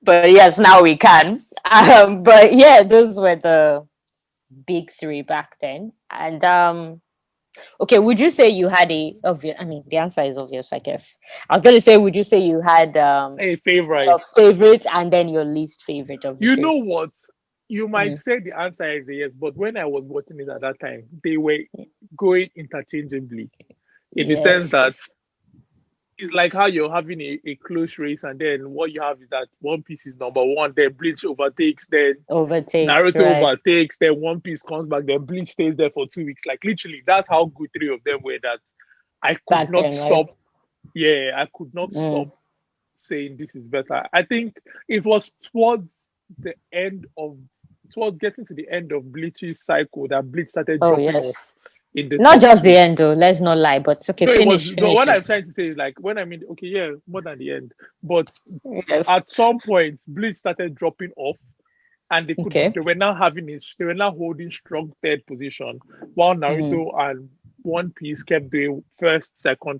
But yes, now we can. But yeah, those were the big three back then. And okay, would you say you had a obvious? I mean, the answer is obvious, I guess. I was gonna say, would you say you had A favorite. your favorite and then your least favorite of the You three? know what? You might Mm. say the answer is a yes, but when I was watching it at that time, they were going interchangeably in the sense that Yes, it's like how you're having a close race, and then what you have is that One Piece is number one, then Bleach overtakes, then overtakes, Naruto right? overtakes, then One Piece comes back, then Bleach stays there for 2 weeks. Like literally, that's how good three of them were that I could Back not then, right? stop. Yeah, I could not stop Mm. saying this is better. I think it was the end of towards getting to the end of Bleach's cycle that Bleach started Oh dropping off yes. in the Not top just two. the end, though. Let's not lie. But okay, No, it was finish, no, finish what I'm first. trying to say is like when I mean okay, yeah, more than the end. But Yes. at some point Bleach started dropping off and Okay. they were now they were now holding strong third position while Mm-hmm. Naruto and One Piece kept doing first, second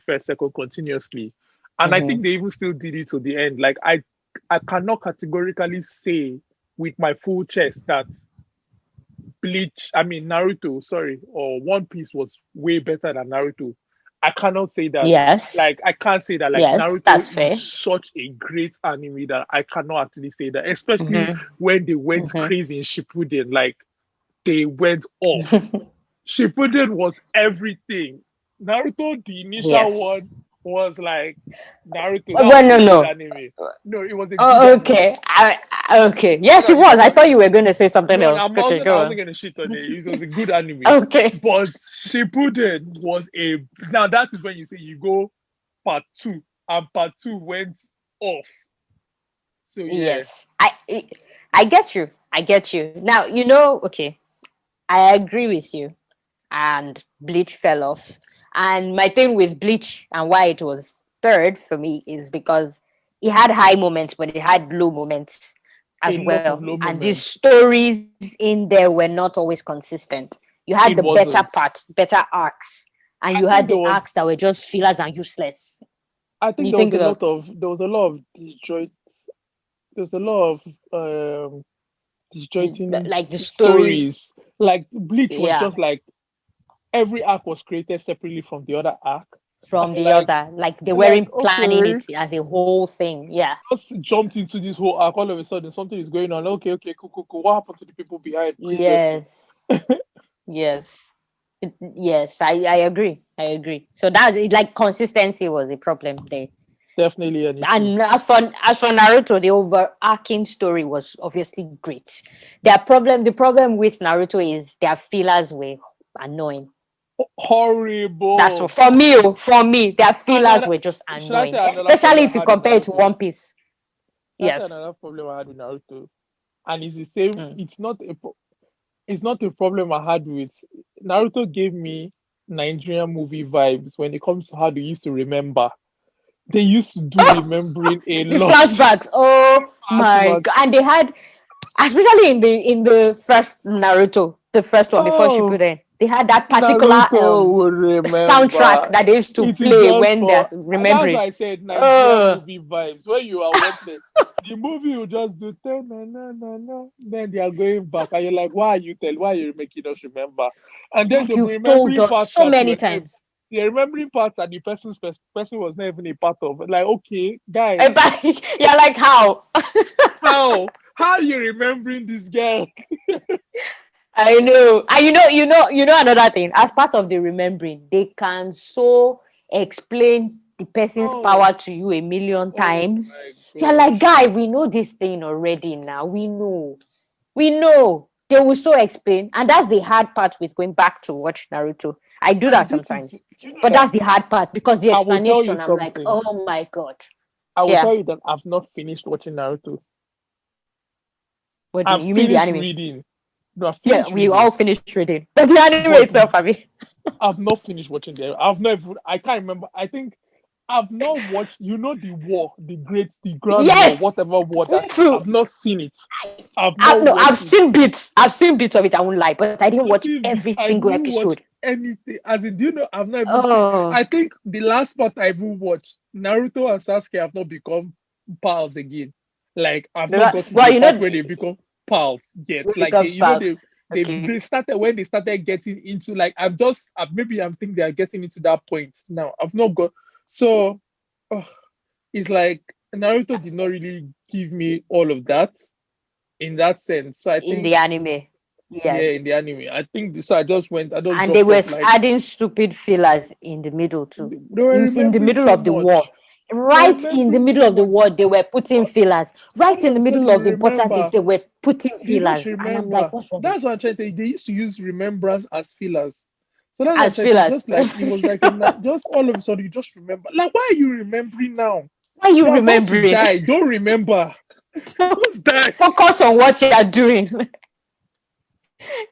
continuously. And I Mm-hmm. think they even still did it to the end. Like I cannot categorically say with my full chest that Naruto, sorry, or One Piece was way better than Naruto. I cannot say that. Yes. Like, I can't say that. Like, Yes, Naruto that's is fair. such a great anime that I cannot actually say that. Especially Mm-hmm. when they went Mm-hmm. crazy in Shippuden, like they went off. Shippuden was everything. Naruto, the initial Yes. one, was like Naruto. That Well, was a no, good no. anime. No, it was a good Oh, anime. okay. Okay. No, Yes, no, it it was. I was. thought you were going to say something No, else. Okay, I go wasn't on. gonna shit on it. It was a good anime, Okay. but Shippuden was a. Now that is when you say you go part two, and part two went off. So yeah, Yes. I get you. I get you. Now, okay, I agree with you. And Bleach fell off. And my thing with Bleach and why it was third for me is because it had high moments, but it had low moments a as lot well. of low And these moments. stories in there were not always consistent. You had the It better wasn't. parts, better arcs, and I you had think the arcs that were just fillers and useless. You there was think a lot that? of disjoint. There's a lot of disjointing Like the story, stories. Like Bleach was yeah, just like every arc was created separately from the other arc, from and the other. Like they weren't planning okay, it as a whole thing. Yeah. just jumped into this whole arc. All of a sudden, something is going on. Okay, okay, cool, cool, cool. What happened to the people behind previously? Yes. Yes. Yes, I agree. I agree. So that's it, like consistency was a problem there. Definitely an issue. And as for Naruto, the overarching story was obviously great. The problem with Naruto is their fillers were annoying. That's Horrible. for me. For me, their fillers Another, were just should I say annoying, another especially problem if I you had with compare it to Naruto? One Piece. That's Yes. another problem I had with Naruto. And it's the same, Mm. it's not it's not a problem I had with Naruto. Gave me Nigerian movie vibes when it comes to how they used to remember. They used to do remembering a The lot. flashbacks. Oh my Flashbacks. god! And they had, especially in the first Naruto, the first one before Oh, Shippuden, they had that particular Naruto will soundtrack remember. that they used to It is play just when they're for that's remembering. why I said Nigerian Oh, movie vibes. When you are watching it, the movie will just do na na na na. Then they are going back, and you're like, why are you making us remember? And then like they'll be you've told remembering us parts so that many were not. times. They're remembering parts that the person was not even a part of. Like, okay, guys, But you're like, how? how are you remembering this guy? I know. And you know another thing. As part of the remembering, they can so explain the person's Oh, power to you a million oh times. my You're like, gosh. guy, we know this thing already now. We know. We know. They will so explain. And that's the hard part with going back to watch Naruto. I do that And this is, sometimes. you know But that that's the hard part because the I will tell you explanation, I'm like, something. oh my God. I will Yeah. tell you that I've not finished watching Naruto. What do you I've mean? You mean the finished anime? reading. No, I've Yeah, finished we reading, all finished reading. But the anime but itself, I mean. I've not finished watching them. I've never. I can't remember. I think I've not watched. You know the war, the Grand War, Yes, whatever war me that is. too. I've not seen it. I've not No, I've watched it. seen bits. I've seen bits of it. I won't lie, but I didn't I've watch seen bits. every I single didn't watch episode. anything. As in, do you know? I've not even seen. Oh, I think the last part I even watched, Naruto and Sasuke have not become pals again. Like I've not gotten to well, the you part know, where they become pals yet. we Like become pals. Okay, they started when they started getting into like maybe I'm thinking they are getting into that point now. I've not got so uh, it's like Naruto did not really give me all of that in that sense. So I in think the anime, yeah, in yes, the anime. I think this. So I just and they dropped were off. Like adding stupid fillers in the middle too. they were In the remembering middle too of the war, much. They're right in the remembering middle too of the much. war, they were putting fillers. Right All in of the a sudden, middle you of important things, remember. they were putting They just fillers, and I'm like, remember. what's wrong with That's what I'm trying to say. They used to use remembrance as fillers. So that's what I'm as trying to say. fillers? Just like it was like just all of a sudden you just remember. Like why are you remembering now? Why are you You're about to remembering? die. Don't remember. Don't die. Focus on what you are doing.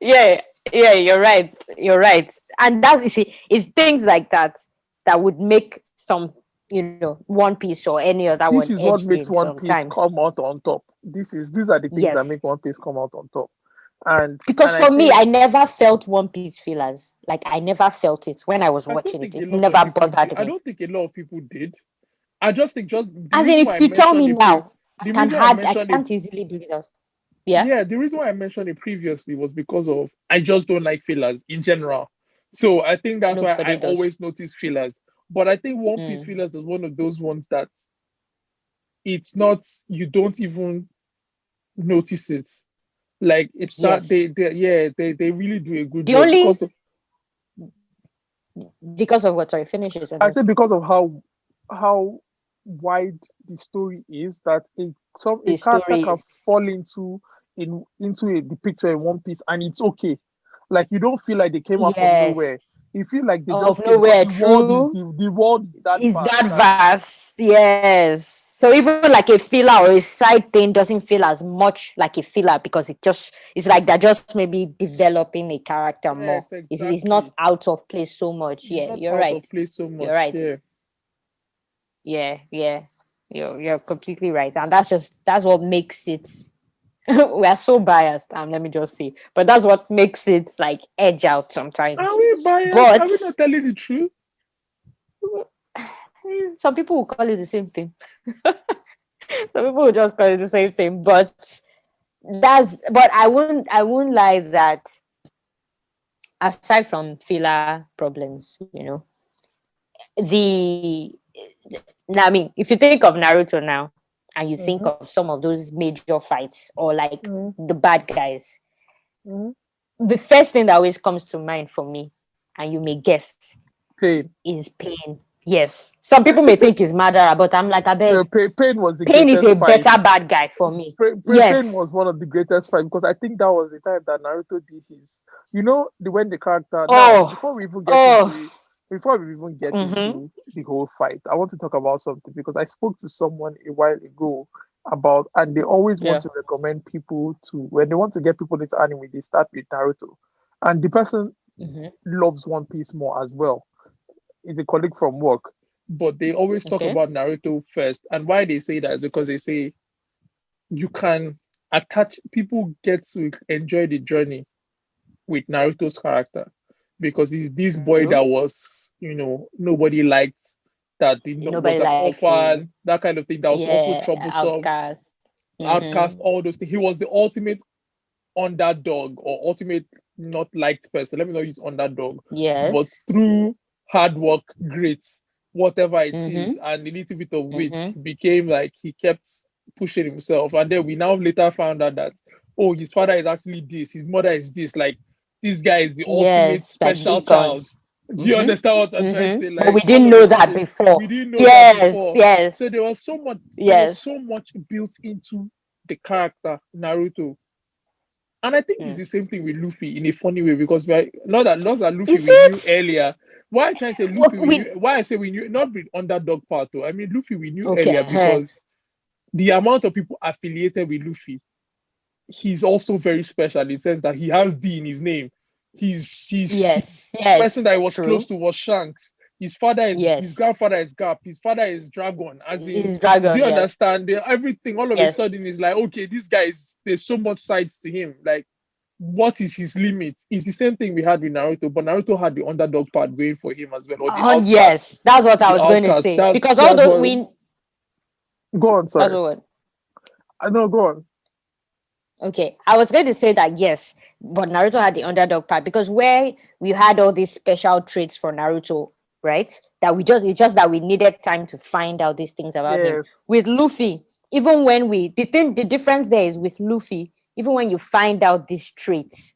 Yeah, yeah, you're right. You're right. And that's, you see, it's things like that that would make some, One Piece or any other one This is what edge makes game One Piece sometimes. come out on top. These are the things that Yes. make One Piece come out on top. And Because I for me, think I never felt One Piece fillers. Like, I never felt it when I was I don't watching it. think a It lot of never people did. bothered I me. don't think a lot of people did. I just think just the As in, reason why if I you tell mentioned me now, the reason why I can't easily bring it out. Yeah? yeah, the reason why I mentioned it previously was because of I just don't like fillers in general. So I think that's why I Nobody does. always notice fillers. But I think One Piece Mm. fillers is one of those ones that it's not you don't even notice it. Like it's that Yes. they really do a good The job only, because of what, sorry, finish your I say sentence. because of how wide the story is that a The character story can is, fall into the picture in One Piece and it's okay. Like you don't feel like they came out from yes, nowhere. You feel like they of just came because nowhere, true. the world is that Is vast that that vast? Yes. So even like a filler or a side thing doesn't feel as much like a filler because it's like they're just maybe developing a character more. yes It's not exactly. out of place so much. It's Yeah, not you're out right. of place so You're much. right. Yeah. Yeah, yeah. You're completely right. And that's what makes it we are so biased, let me just say. But that's what makes it like edge out Are sometimes. we biased? Are But we not telling the truth? some people will call it the same thing. Some people will just call it the same thing. But I won't lie that aside from filler problems, the now I mean, if you think of Naruto now and you think Mm-hmm. of some of those major fights or like Mm-hmm. the bad guys, Mm-hmm. the first thing that always comes to mind for me, and you may guess, Pain. is Pain. Yes. Some people may think it's Madara, but I'm like, I No, beg. pain was the Pain is greatest a fight. better bad guy for me. Pain Yes. was one of the greatest fights because I think that was the time that Naruto did his. You know, when the character now Oh, oh. before we even get Mm-hmm. into the whole fight, I want to talk about something because I spoke to someone a while ago about, and they always want Yeah. to recommend people to, when they want to get people into anime, they start with Naruto. And the person Mm-hmm. loves One Piece more as well. Is a colleague from work, but they always talk Okay. about Naruto first. And why they say that is because they say you can attach, people get to enjoy the journey with Naruto's character because he's this boy that True. was, nobody liked, that was Nobody an likes him. orphan, that kind of thing, that was also Yeah. troublesome, Outcast. outcast, Mm-hmm. all those things. He was the ultimate underdog or ultimate not liked person. Let me not use underdog, but Yes. through hard work, grit, whatever it is, Mm-hmm. and a little bit of wit, Mm-hmm. he became like he kept pushing himself. And then we now later found out that, oh, his father is actually this, his mother is this. Like, this guy is the ultimate Yes. Like special big child. guns. Do you Mm-hmm. understand what I'm trying to Mm-hmm. say? But we Like, all didn't of a know that sudden, before. we didn't know that Yes. before. So Yes. there was so Yes. much built into the character Naruto. And I think it's Mm. the same thing with Luffy in a funny way because we're not that Luffy Is we knew it? earlier. Why I try to say Well, Luffy we knew, we why I say we knew, not with underdog part though. I mean Luffy we knew earlier okay. because the amount of people affiliated with Luffy, he's also very special in the sense that he has D in his name. He's Yes. person that he Yes. was close True. to was Shanks. His Yes. grandfather is Gap. His father is Dragon. As in, Is do dragon. you Yes. understand? Everything all of a Yes. sudden is like, okay, this guy is, there's so much sides to him. Like, what is his limit? It's the same thing we had with Naruto, but Naruto had the underdog part going for him as well, or the Oh, outcast. yes. That's what I The was going to outcast. say. That's Because that's although what. we Go on, that's sorry. what I know. Go on. okay. I was going to say that yes, but Naruto had the underdog part because where we had all these special traits for Naruto, right? That we just it's just that we needed time to find out these things about him. Yes. With Luffy, even when the difference there is with Luffy, even when you find out these traits,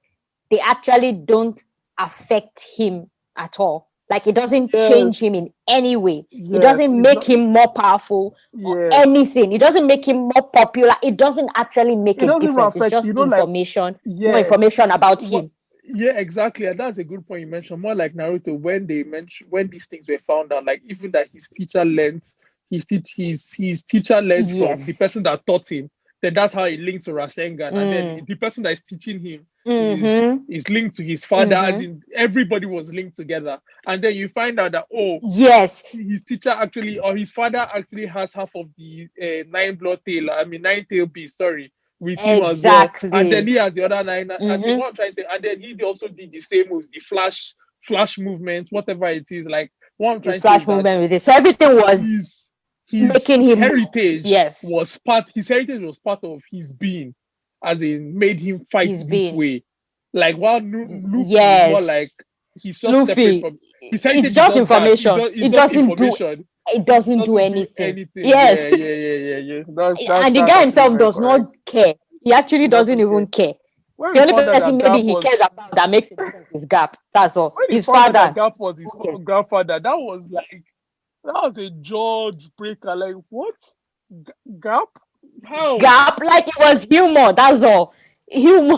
they actually don't affect him at all. Like it doesn't change Yes. him in any way. It Yes. doesn't It's make not. him more powerful or Yes. anything. It doesn't make him more popular. It doesn't actually make It a doesn't even difference. It's affect. just Like, information, more yes. information about What? him. Yeah, exactly, and that's a good point you mentioned. More like Naruto, when they mentioned when these things were found out, like even that his teacher learned from the Yes. person that taught him. Then that's how he linked to Rasengan, and then Mm. the person that is teaching him Mm-hmm. is linked to his father. As Mm-hmm. in, everybody was linked together, and then you find out that, oh, Yes. his teacher actually, or his father actually has half of the nine blood tail, I mean nine tail beast, sorry, with him as well. And then Exactly. he has the other nine, as in Mm-hmm. what I'm trying to say, and then he also did the same with the flash movement, whatever it is. Like, what I'm The trying to say is flash that movement with it. So everything was his his making him more. heritage Yes. was part of his being, as in made him fight He's this been. way. Like, while Luffy is more like, Yes. he's just separate Luffy, from, his it's heritage is just just that. information. It's It just doesn't do information. it It doesn't do doesn't do anything. anything. Yes. Yeah. That's And the that's guy actually himself very does correct. not care. He actually He doesn't doesn't even care. care. When The we only found out person that maybe Gap he was cares about that makes a difference is Gap. That's all. when he His found out that father. Gap was his Okay. grandfather, that was like, that was a George breaker. Like, what? Gap? How? Gap, like it was humor. That's all. Humor.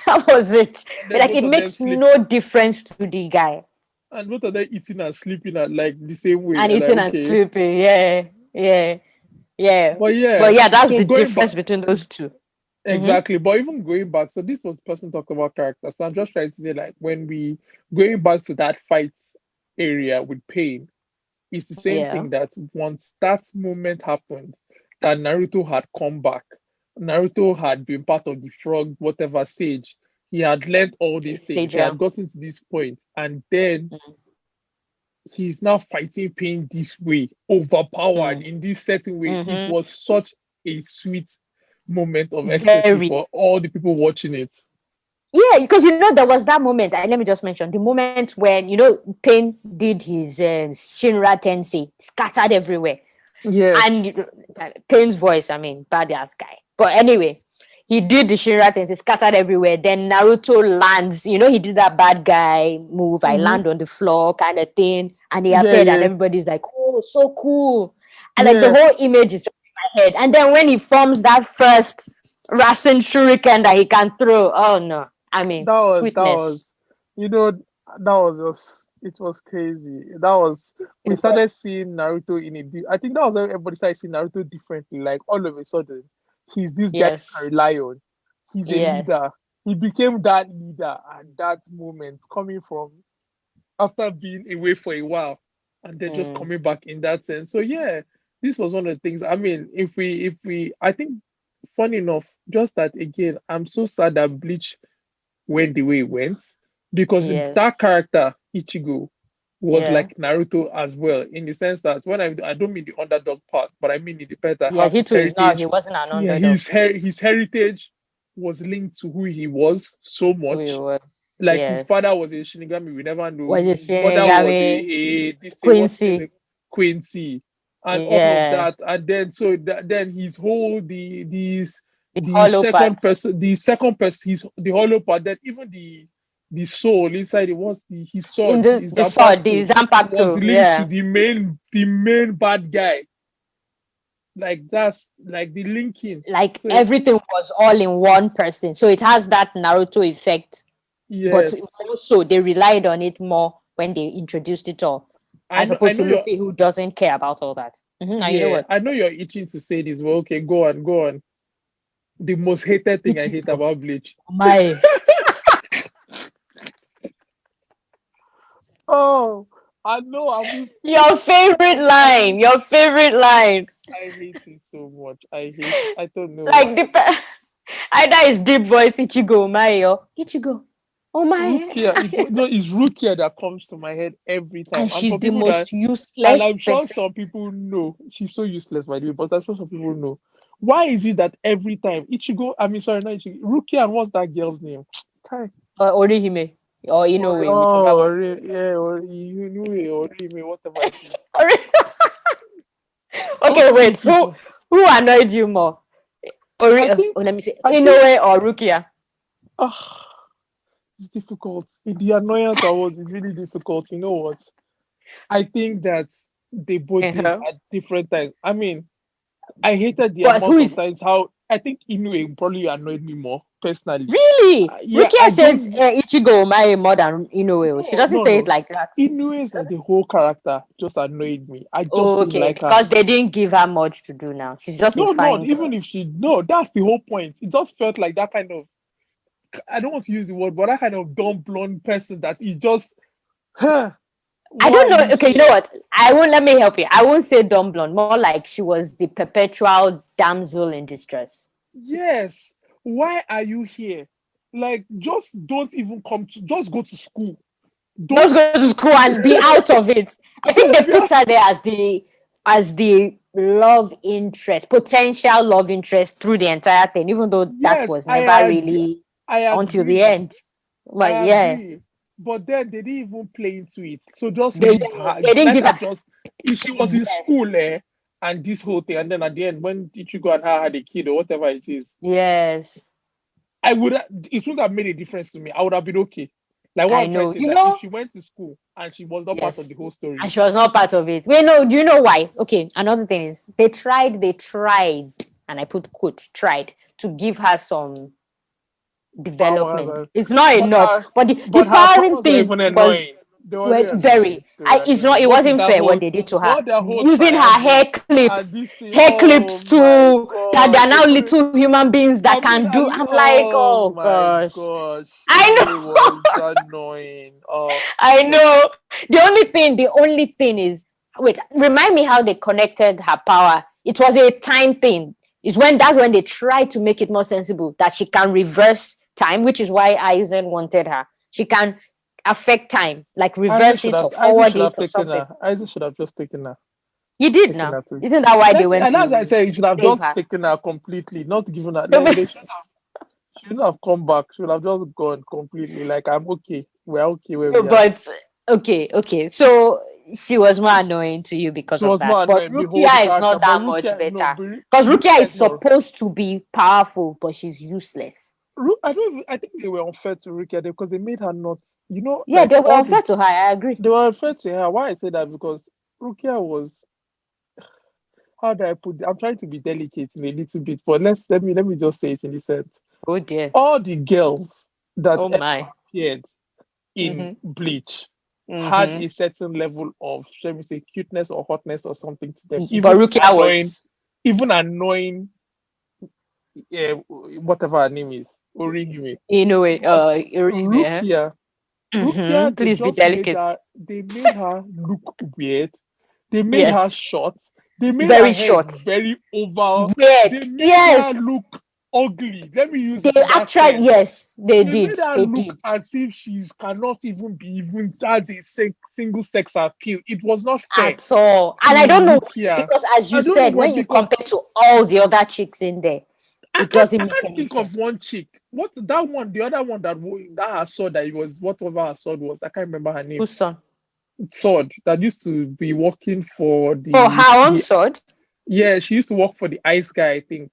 That was it. And then Like both it of them makes sleep, no difference to the guy. and both of them eating and sleeping at like the same way. And And like, eating and okay, sleeping. Yeah. Yeah. Yeah. but yeah. But yeah, that's So the going back, difference between those 2. Mm-hmm. exactly. But even going back, so this was person talking about character. So I'm just trying to say, like, when we going back to that fight area with Pain, it's the same Yeah. thing that once that moment happened, that Naruto had come back. Naruto had been part of the frog, whatever sage. He had learned all these things. He had Saja. gotten to this point, and then he's now fighting pain this way, overpowered Mm. in this certain way. It Mm-hmm. was such a sweet moment of ecstasy Very. for all the people watching it. Yeah, because there was that moment. Let me just mention the moment when Pain did his Shinra Tensei, scattered everywhere, Yes, and Pain's voice. I mean, badass guy. But anyway, he did the Shinra Tensei, scattered everywhere. Then Naruto lands. He did that bad guy move. I mm-hmm. land on the floor, kind of thing, and he Yeah, appeared, and yeah, everybody's like, "Oh, so cool!" And like the yeah. whole image is just in my head. And then when he forms that first Rasen Shuriken that he can throw, oh no. I mean, That was, sweetness. you know, that was just, it was crazy. That was we It started was. seeing Naruto in I think that was when everybody started seeing Naruto differently. Like all of a sudden, he's this guy you Yes. can rely on. He's a Yes. leader. He became that leader at that moment, coming from after being away for a while and then just Mm, coming back in that sense. So yeah, this was one of the things. I mean, if we I think funny enough, just that again, I'm so sad that Bleach went the way it went because yes. that character Ichigo was Yeah. like Naruto as well in the sense that when I don't mean the underdog part, but I mean in the part that Yeah. have He his too is not. He heritage. wasn't an Yeah, underdog. his heritage was linked to who he was so Who he much. was. Like his Yes. father was a Shinigami, we never know. Was it His mother was Shinigami? a this thing, what's his name? Quincy? Quincy, and all of Yeah. that. And then so then his whole The hollow part. the second person, he's the hollow part. Then even the soul inside it was his In sword, the his the sword, Zanpakuto, the was Zampacto. linked to Yeah. the main bad guy. Like that's like the linking. Like So everything was all in one person. So it has that Naruto effect. But yes, also they relied on it more when they introduced it all, I as know I opposed to know you're Luffy who doesn't care about all that. Now you know yeah, what? I know you're itching to say this, but okay, go on, go on. The most hated thing I hate Ichigo. about Bleach. My Oh, I know. I mean, your favorite I hate, line. Your favorite line. I hate it so much. I hate. I don't know. Like either it's deep voice Ichigo my or Ichigo. Oh my. Rukia, no, it's Rukia that comes to my head every time. And And she's for the people that, most and useless I'm sure person. some people know, she's so useless by the way, but I'm sure some people know. Why is it that every time Ichigo, I mean, sorry, not Ichigo, Rukia, and what's that girl's name? Kai. Or Orihime. Or Inoue, whichever one. Yeah, or you knew it, or me, whatever it is. Okay, Those two wait. Who people. who annoyed you more? I think, Let me say I think, Inoue or Rukia? ah. It's difficult. The annoyance awards is really difficult. You know what? I think that they both did Uh-huh. at different times. I mean, I hated the But amount who of is times how I think Inoue probably annoyed me more personally. really? Yeah, Rukia I says don't Ichigo marry more than Inoue. She no doesn't no say it no. like that. She Inue's as doesn't. a whole character just annoyed me. I just Oh, didn't okay, like her. because they didn't give her much to do now. She's just a No, not fine even girl. if she no, that's the whole point. It just felt like that kind of I don't want to use the word, but that kind of dumb blonde person that he just huh, I why don't are you know. Okay, you know here? what? I won't let me help you. I won't say dumb blonde, more like she was the perpetual damsel in distress. Yes. Why are you here? Like, just don't even come to, just go to school. Just Don't, go to school and be out of it. I think they yeah, put her there as the love interest, potential love interest through the entire thing, even though that yes, was never really I until the agree. end. I But yeah, agree. But then they didn't even play into it. So just they leave her. they didn't Let give her her. just, if she was in Yes, school, and this whole thing, and then at the end, when Ichigo and her had a kid or whatever it is, yes, it would have made a difference to me. I would have been okay. Like what I I'm trying to know. say is You that if know, she went to school and she was not part of yes. the whole story, And she was not part of it. Wait, no, do you know why? Okay, another thing is they tried, and I put quote tried to give her some powers development. and It's not but enough. her But the but her powering powers were thing even was annoying. They were well, really annoying. very. They were It's not. annoying. It What is wasn't that fair what whole they did to her. all their whole Using her triangle hair clips, and this thing? hair Oh clips my to that god. they're now little human beings that can do. I'm like, Oh oh my gosh, gosh. I Inoue know. was annoying. Oh I but know. The only thing is, wait, remind me how they connected her power. It was a time thing. That's when they tried to make it more sensible that she can reverse time, which is why Aizen wanted her. She can affect time, like reverse it or Isaac forward should it have or taken something. her. Isaac should have just He did taken now. her too. Isn't that why they went And as I to said, you should have save just her? taken her completely, not given her. They shouldn't have come back. She would have just gone completely. Like I'm okay. We're okay where No, we are. but okay. So she was more annoying to you because She of was that. more But annoying. Behold the Rukia is character, not but that much Rukia, no, better. but Because Rukia Rukia is is not. supposed to be powerful, but she's useless. I don't. I think they were unfair to Rukia because they made her not. You know, Yeah, like they were all the unfair to her. I agree. they were unfair to her. Why I say that because Rukia was. How do I put it? I'm trying to be delicate in a little bit, but let me just say it in this sense. Oh dear. All the girls that Oh ever my. appeared in Mm-hmm. Bleach, had Mm-hmm. a certain level of, shall we say, cuteness or hotness or something to them. But Rukia was, Even annoying, whatever her name is, Orihime. in a way, But Urime. Rukia, Mm-hmm. Please be delicate. They made her look weird. They made her Yes, short. They made her very head short. very oval. Weird. They made her Yes, look ugly. Let me use they that actually, term. yes, they They did. made her They look did. as if she cannot even be even as a single sex appeal. It was not fair At all. to And I don't know why, Rukia. because as I you don't know said, why, when you because compare to all the other chicks in there, it doesn't I make can't any think of sense. one chick. What that one, the other one that I saw that it was whatever her sword was. I can't remember her name. Whose son? Sword that used to be working for Oh, her own the sword. yeah, she used to work for the ice guy, I think.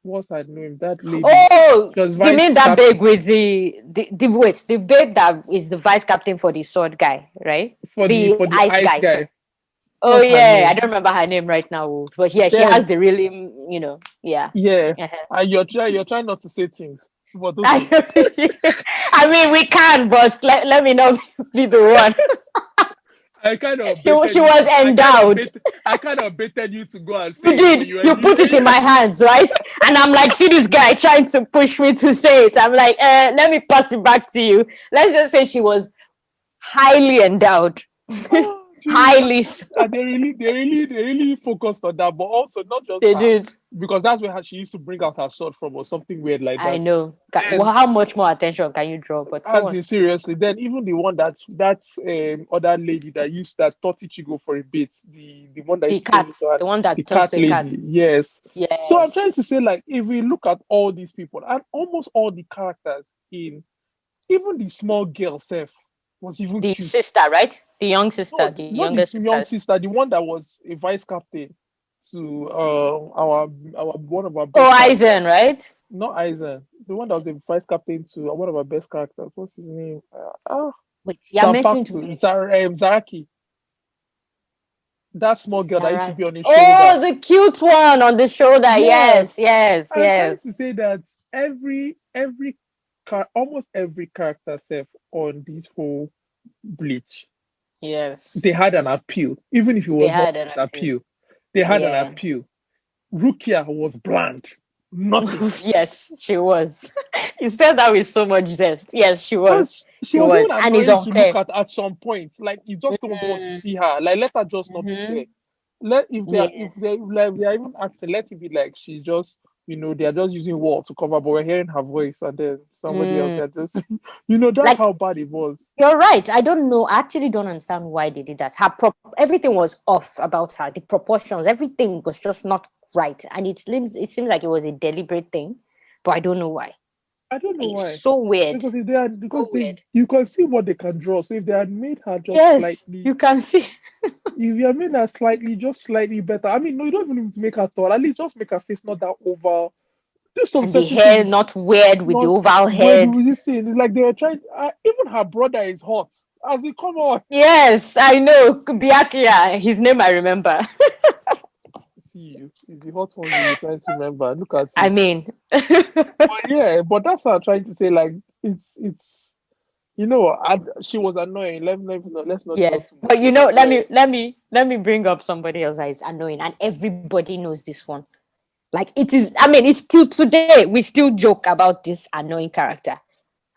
What's her name? That lady. Oh, She was do you mean vice that captain babe with the wait, the babe that is the vice captain for the sword guy, right? The for the ice ice guy, sorry. guy. Oh What's her yeah, I name? don't remember her name right now, but yeah, she has Then the really, yeah. yeah, Uh-huh. and you're trying not to say things, but I, okay. I mean, we can, but let me not be the one. I kind of She baited you was to. endowed. I kind of baited you to go and You say it, but did. You put it in my hands, right? And I'm like, see this guy trying to push me to say it. I'm like, let me pass it back to you. Let's just say she was highly endowed. oh, jeez. Highly so. And they really focused on that, but also not just They her, did. because that's where she used to bring out her sword from, or something weird like I that. know. Then, Well, how much more attention can you draw? But go as on. in seriously, then even the one that other lady that thought Ichigo for a bit, the one that The used to turn cat. into her, The one the that turns cat to a cat. lady, yes. So I'm trying to Yes. say, like, if we look at all these people and almost all the characters in, even the small girl self was even The cute. sister, right? The young No, sister. The not younger this young sisters. sister, the one that was a vice captain to our one of our Oh, best characters. Aizen, right? Not Aizen, the one that was the vice captain to one of our best characters. What's his name? Wait, you're mentioning to Zanpakuto, me. Zaraki. That small girl that used to be on Zaraki. his shoulder. Oh, the cute one on the shoulder. Yes, Yes, yes, I'm trying to yes. say that almost every character self on this whole Bleach, they Yes. had an appeal, even if it They was not had an an appeal. appeal. They had an Yeah. appeal. Rukia was bland, nothing. Yes, she was. You said that with so much zest. Yes, she was. Because she She was was. even And it's annoying to look unfair. at some point. Like, you just don't want to Mm-hmm. see her. Like, let her just not be there. Let if Yes. they like they are even acting, let it be like she's just, they are just using wall to cover, but we're hearing her voice, and then somebody else, Mm. they're just that's Like how bad it was. you're right. I don't know. I actually don't understand why they did that. Everything was off about her. The proportions, everything was just not right. And it seems like it was a deliberate thing, but I don't know why. I don't know It's why. so weird. Because if they had because So they weird. you can see what they can draw. So if they had made her just Yes, slightly you can see. if you had made her just slightly better. I mean, no, you don't even need to make her tall. At least just make her face not that oval. Do some And the certain things hair not weird with the not oval where do head. we see it? It's like they were trying. Even her brother is hot. As he come on, Yes, I know. Biakia, his name I remember. see you. It's the hot one you're trying to remember. Look at I you. mean, But yeah, but that's what I'm trying to say. Like, it's she was annoying. Let's not talk yes. too much. But She was let annoying. me bring up somebody else that is annoying, and everybody knows this one. Like it is. I mean, it's still today. We still joke about this annoying character,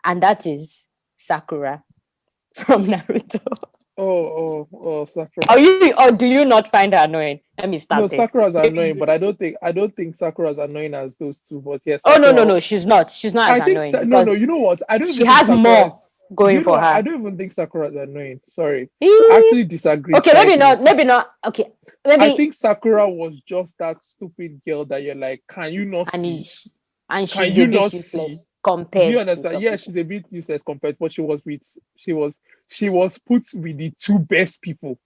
and that is Sakura from Naruto. Sakura. Or do you not find her annoying? Let me No, start there. Sakura's Maybe annoying, you but I don't think Sakura's annoying as those two. But yeah, Oh no, no, Sakura. no, she's not. She's not as I think annoying no, no. You because know what? I don't she even think has Sakura is. more Do going you know for what? I her. don't even think Sakura is annoying. Sorry, I Eh, actually disagree okay, slightly. maybe not. Okay, I maybe think Sakura was just that stupid girl that you're like, can you not and see? is and Can she's a you bit not see? useless Do you compared to understand? some Yeah, people. she's a bit useless compared, but she was put with the two best people,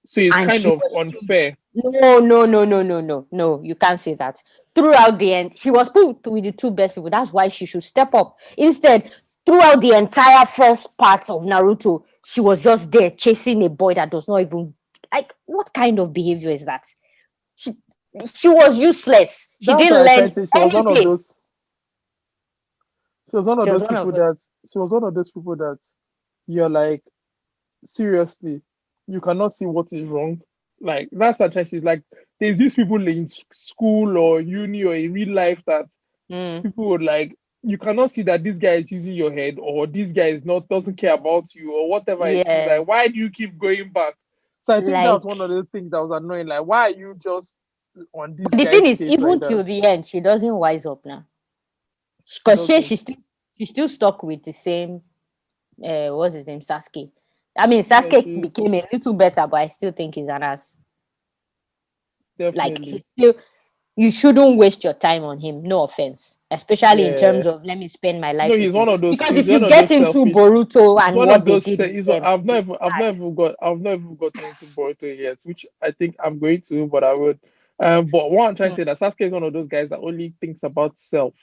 so it's And kind she of was still unfair. no, no, no, no, no, no, no. You can't say that. Throughout the end, she was put with the two best people. That's why she should step up. Instead, throughout the entire first part of Naruto, she was just there chasing a boy that does not even like. What kind of behavior is that? She she was useless. She That's why didn't I try learn to say she was one of anything. those. She was one of She was those one of people those. that she was one of those people that you're like. seriously, you cannot see what is wrong. Like that's actually like there's these people in school or uni or in real life that Mm. people would like you cannot see that this guy is using your head or this guy is not doesn't care about you or whatever it is. Yeah. Like why do you keep going back? So I think that was Like, one of the things that was annoying. Like why are you just on this but the thing guy's is, case like even that? till the end, she doesn't wise up now. She Because doesn't. she's still stuck with the same what's his name, Sasuke. I mean, Yeah, Sasuke she became a little better, but I still think he's an ass. Like, definitely. he's still, you shouldn't waste your time on him. No offense, especially in Yeah. terms of let me spend my No, life with you. Because he's if you one of get those into selfish. Boruto He's and one of what they those. did with He's, them, it's bad. I've never gotten into Boruto yet, which I think I'm going to, but I would. But what I'm trying to Mm. say that Sasuke is one of those guys that only thinks about self.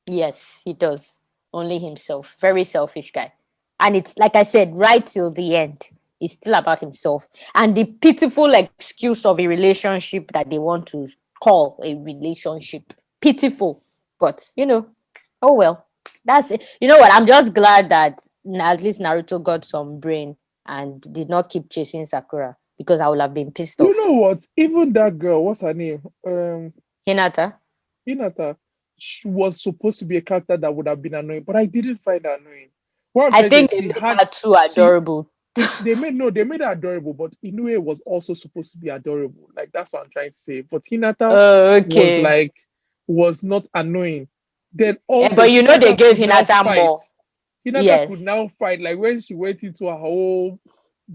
Yes, he does. Only himself. Very selfish guy. And it's like I said, right till the end, it's still about himself. And the pitiful excuse of a relationship that they want to call a relationship. Pitiful. But, oh well. That's it. You know what? I'm just glad that at least Naruto got some brain and did not keep chasing Sakura because I would have been pissed You off. know what? Even that girl, what's her name? Hinata? Hinata, she was supposed to be a character that would have been annoying, but I didn't find her annoying. What I'm I trying to say, think they she made had, her too see, adorable. they made her adorable, but Inoue was also supposed to be adorable. Like that's what I'm trying to say. But Hinata Oh, was okay. like was not annoying. Then Yeah, also but they Hinata gave could now Hinata fight. more. Hinata could Yes. now fight. Like when she went into her whole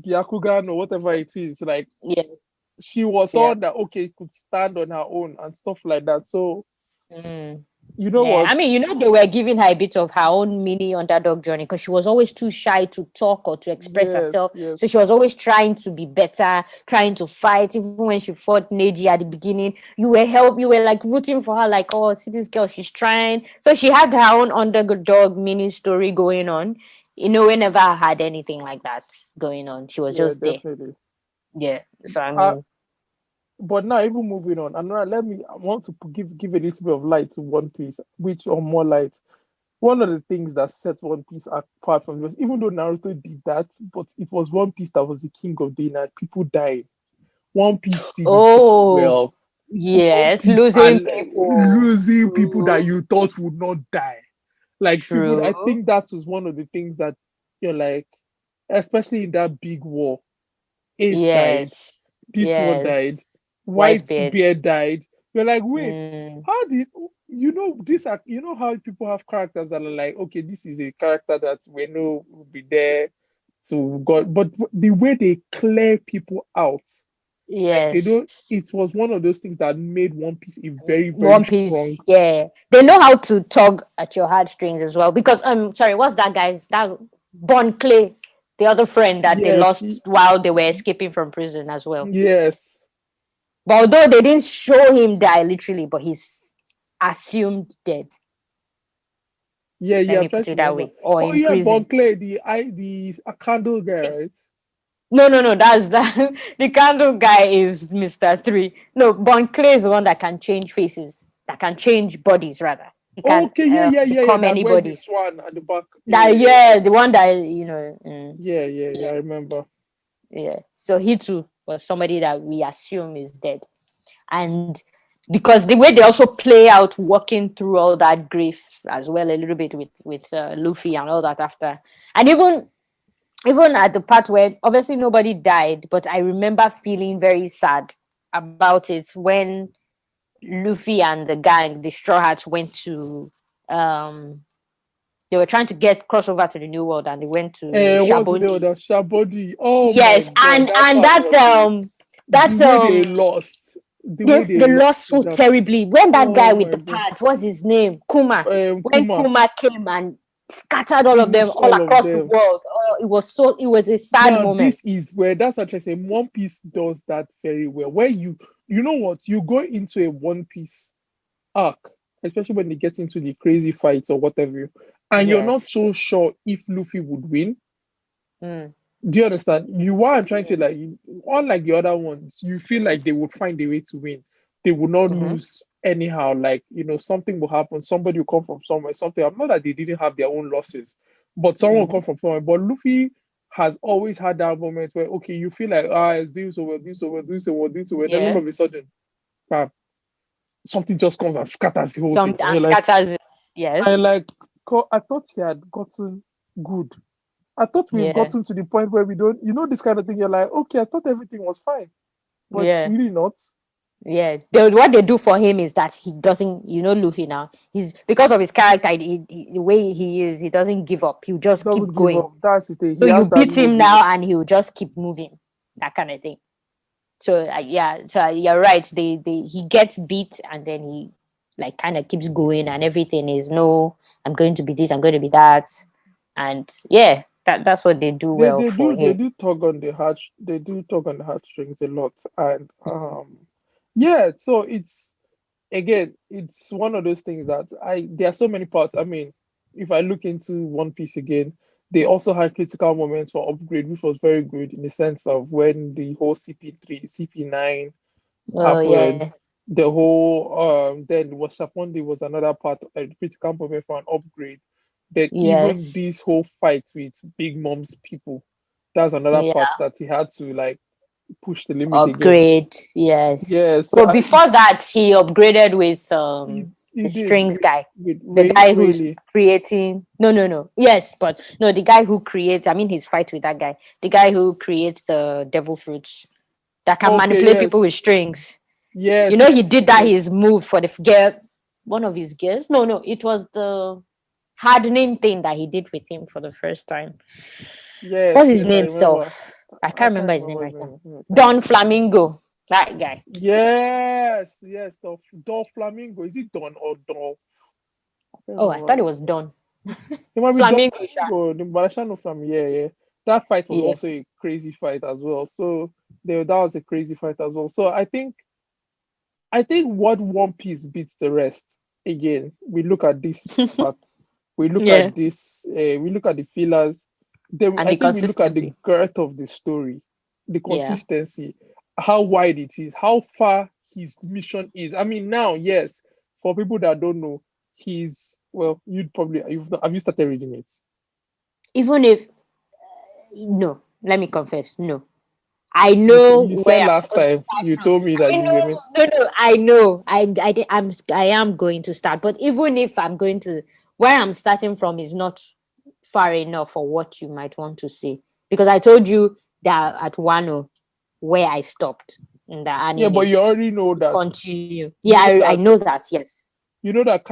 Byakugan or whatever it is, like Yes. she was Yeah. someone that okay could stand on her own and stuff like that. So Mm. you know Yeah. what? I mean, they were giving her a bit of her own mini underdog journey because she was always too shy to talk or to express Yes, herself. yes, So she was always trying to be better, trying to fight. Even when she fought Neji at the beginning, you were like rooting for her, like, oh, see this girl, she's trying. So she had her own underdog mini story going on. We never had anything like that going on. She was yeah, just there. definitely. Yeah. So I Uh, mean, but now even moving on, and now I want to give a little bit of light to One Piece, which or more light. One of the things that set One Piece apart from this, even though Naruto did that, but it was One Piece that was the king of doing that. People died. One Piece didn't do oh, well. One yes, Piece losing and people. losing people that True, you thought would not die. Like people, I true. think that was one of the things that you're like, especially in that big war. Ace died. Yes, This one died. yes. White Whitebeard. Bear died. You're like, wait, Mm, how did you know this? You know how people have characters that are like, okay, this is a character that we know will be there. So God, but the way they clear people out, like they don't. yes. It was one of those things that made One Piece a very, very One strong. Piece. Yeah, they know how to tug at your heartstrings as well. Because sorry, what's that guy's that Bon Clay, the other friend that they Yes, lost while they were escaping from prison as well. yes, But although they didn't show him die literally, but he's assumed dead. yeah, Let yeah. I'm me trying put to it that remember. way, or Oh in yeah, prison. Bon Clay, the a candle guy, right? No, no, no. That's that. The candle guy is Mr. Three. No, Bon Clay is the one that can change faces, that can change bodies rather. He can Okay, yeah, yeah, yeah, yeah. become That wears the anybody. swan at the back. Yeah, That, yeah, yeah, the one that yeah, yeah, yeah. yeah, I remember. yeah. So he too was somebody that we assume is dead, and because the way they also play out working through all that grief as well a little bit with Luffy and all that after, and even at the part where obviously nobody died, but I remember feeling very sad about it when Luffy and the gang, the Straw Hats, went to um they were trying to get crossover to the new world and they went to What's the name of Shabondi. that? Shabody. Oh my Yes, god, that and part was a the that's way they lost. The way they they lost lost so that. terribly when that guy Oh with my the god. pants, what's his name, Kuma, when Kuma Kuma came and scattered all of them finished all all of across the them. world. Oh, it was a sad Now moment. this is where that's what I say. One Piece does that very well. Where you know what you go into a One Piece arc, especially when they get into the crazy fights or whatever, and you're not Yes. so sure if Luffy would win. Mm, Do you understand? You what I'm trying to say, mm, like unlike the other ones, you feel like they would find a way to win. They would not mm-hmm, lose anyhow. Like, something will happen, somebody will come from somewhere, something. I'm not that they didn't have their own losses, but someone will mm-hmm. come from somewhere. But Luffy has always had that moment where okay, you feel like it's doing so well, doing so well, doing so well, doing so well. Then all Yeah. of a sudden, bam, something just comes and scatters the whole thing. Some and scatters it. Yes. Like, I thought he had gotten good. I thought we've Yeah. gotten to the point where we don't, this kind of thing. You're like, okay, I thought everything was fine, but Yeah. really not. Yeah, what they do for him is that he doesn't, Luffy now. He's because of his character, the way he is, he doesn't give up. He'll He just keep doesn't give going. up. That's the thing. He So you has that beat no him give up. now, and he'll just keep moving. That kind of thing. So yeah, so you're right. He gets beat, and then he like kind of keeps going, and everything is no. I'm going to be this. I'm going to be that, and yeah, that's what they do They well they for do they him. do tug on the heart. They do tug on the heartstrings a lot, and yeah. So it's one of those things that there are so many parts. I mean, if I look into One Piece again, they also had critical moments for upgrade, which was very good in the sense of when the whole CP3, CP9 Oh happened. yeah, The whole then was Sapondi was another part of a critical moment for an upgrade. Then even yes, this whole fight with Big Mom's people, that's another part yeah. that he had to like push the limit again. Upgrade, yes. Yeah, so But before that, he upgraded with he the did strings guy, with the Ray guy who's Rayleigh. creating. No, no, no. Yes, but no, the guy who creates. I mean, his fight with that guy, the guy who creates the devil fruits that can Okay, manipulate people yes, with strings. yes, He yes, did that. yes, His move for the gear, one of his gears. No, no, it was the hardening thing that he did with him for the first time. yes, What's his yes. I name, remember. self? I I can't can't remember his name remember his right name. now. I can't Don remember his name. Flamingo, that guy. Yes, yes. Dol Flamingo. Is it Don or Dol? I can't Oh, I thought remember. it was Don. It might be Dol Flamingo, sha. Flamingo. The Balashano from yeah. That fight was Yeah. also a crazy fight as well. So that was a crazy fight as well. So I think what One Piece beats the rest. Again, we look at this part. We look Yeah. at this. We look at the fillers. Then And I the think we look at the consistency. girth of the story, the Yeah. consistency, how wide it is, how far his mission is. I mean, now, yes, for people that don't know, he's well. Have you started reading it? Even if no, let me confess, no. I You know you where said I'm last supposed to time start you from. told me that I you were know, missing. no, no, I know. I am going to start, but even if I'm going to, where I'm starting from is not far enough for what you might want to see, because I told you that at Wano where I stopped in the Yeah, but anime, you already know that. continue. Yeah, You know I that know that. Yes,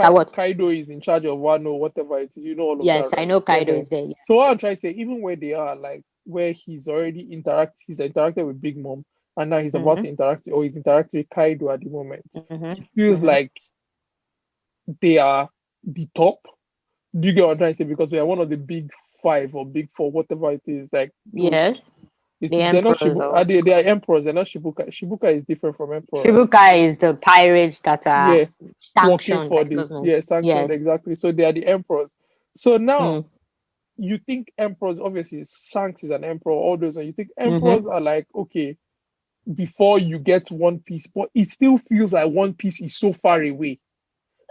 that what? Kaido is in charge of Wano, whatever it is. You know all of that, Yes, I right? know Kaido uh is there. So Yes. what I'm trying to say, even where they are, like where he's interacted with Big Mom, and now he's about Mm-hmm. to interact, or he's interacting with Kaido at the moment. It Mm-hmm. feels Mm-hmm. like they are the top. Do you get what I'm trying to say? Because we are one of the big five or big four, whatever it is. Like those, Yes, the they're not emperors Shibuka. or They are emperors. They're not Shibuka. Shibuka is different from emperor, right? Shibukai is the pirates that are Yeah, working sanctioned by for the the government. sanctioned Yes. exactly. So they are the emperors. So now Mm. you think emperors, obviously Shanks is an emperor, all those, and you think emperors Mm-hmm. are like, okay, before you get One Piece, but it still feels like One Piece is so far away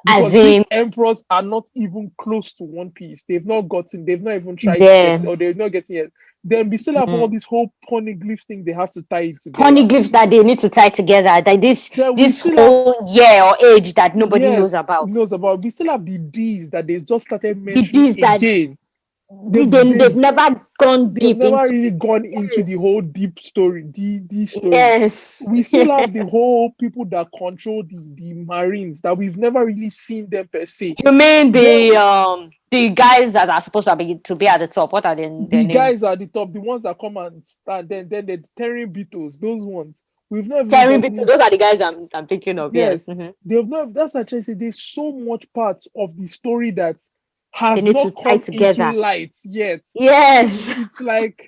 As because these in emperors are not even close to One Piece. They've not even tried to get, the or they're not getting it. Then we still have all mm, this whole poneglyphs thing they have to tie it together. poneglyphs that they need to tie together. That Then we this still have, whole year or age that nobody knows yes, about. knows about, we still have the D's that they just started The mentioning this that again. they've never gone They've deep never into really it. gone into the Yes. whole deep story, the story. Yes. We still have the whole people that control the Marines that we've never really seen them per se. You mean Then the guys that are supposed to be at the top? What are their the names? guys at the top, the ones that come and stand, then the terran beetles, those ones. We've never even Terry Bitu, gotten. those are the guys I'm thinking of. Yes, Yes. Mhm. they've not. That's actually say there's so much parts of the story that They has need not to tie come into together. light yet. So Yes. it's like,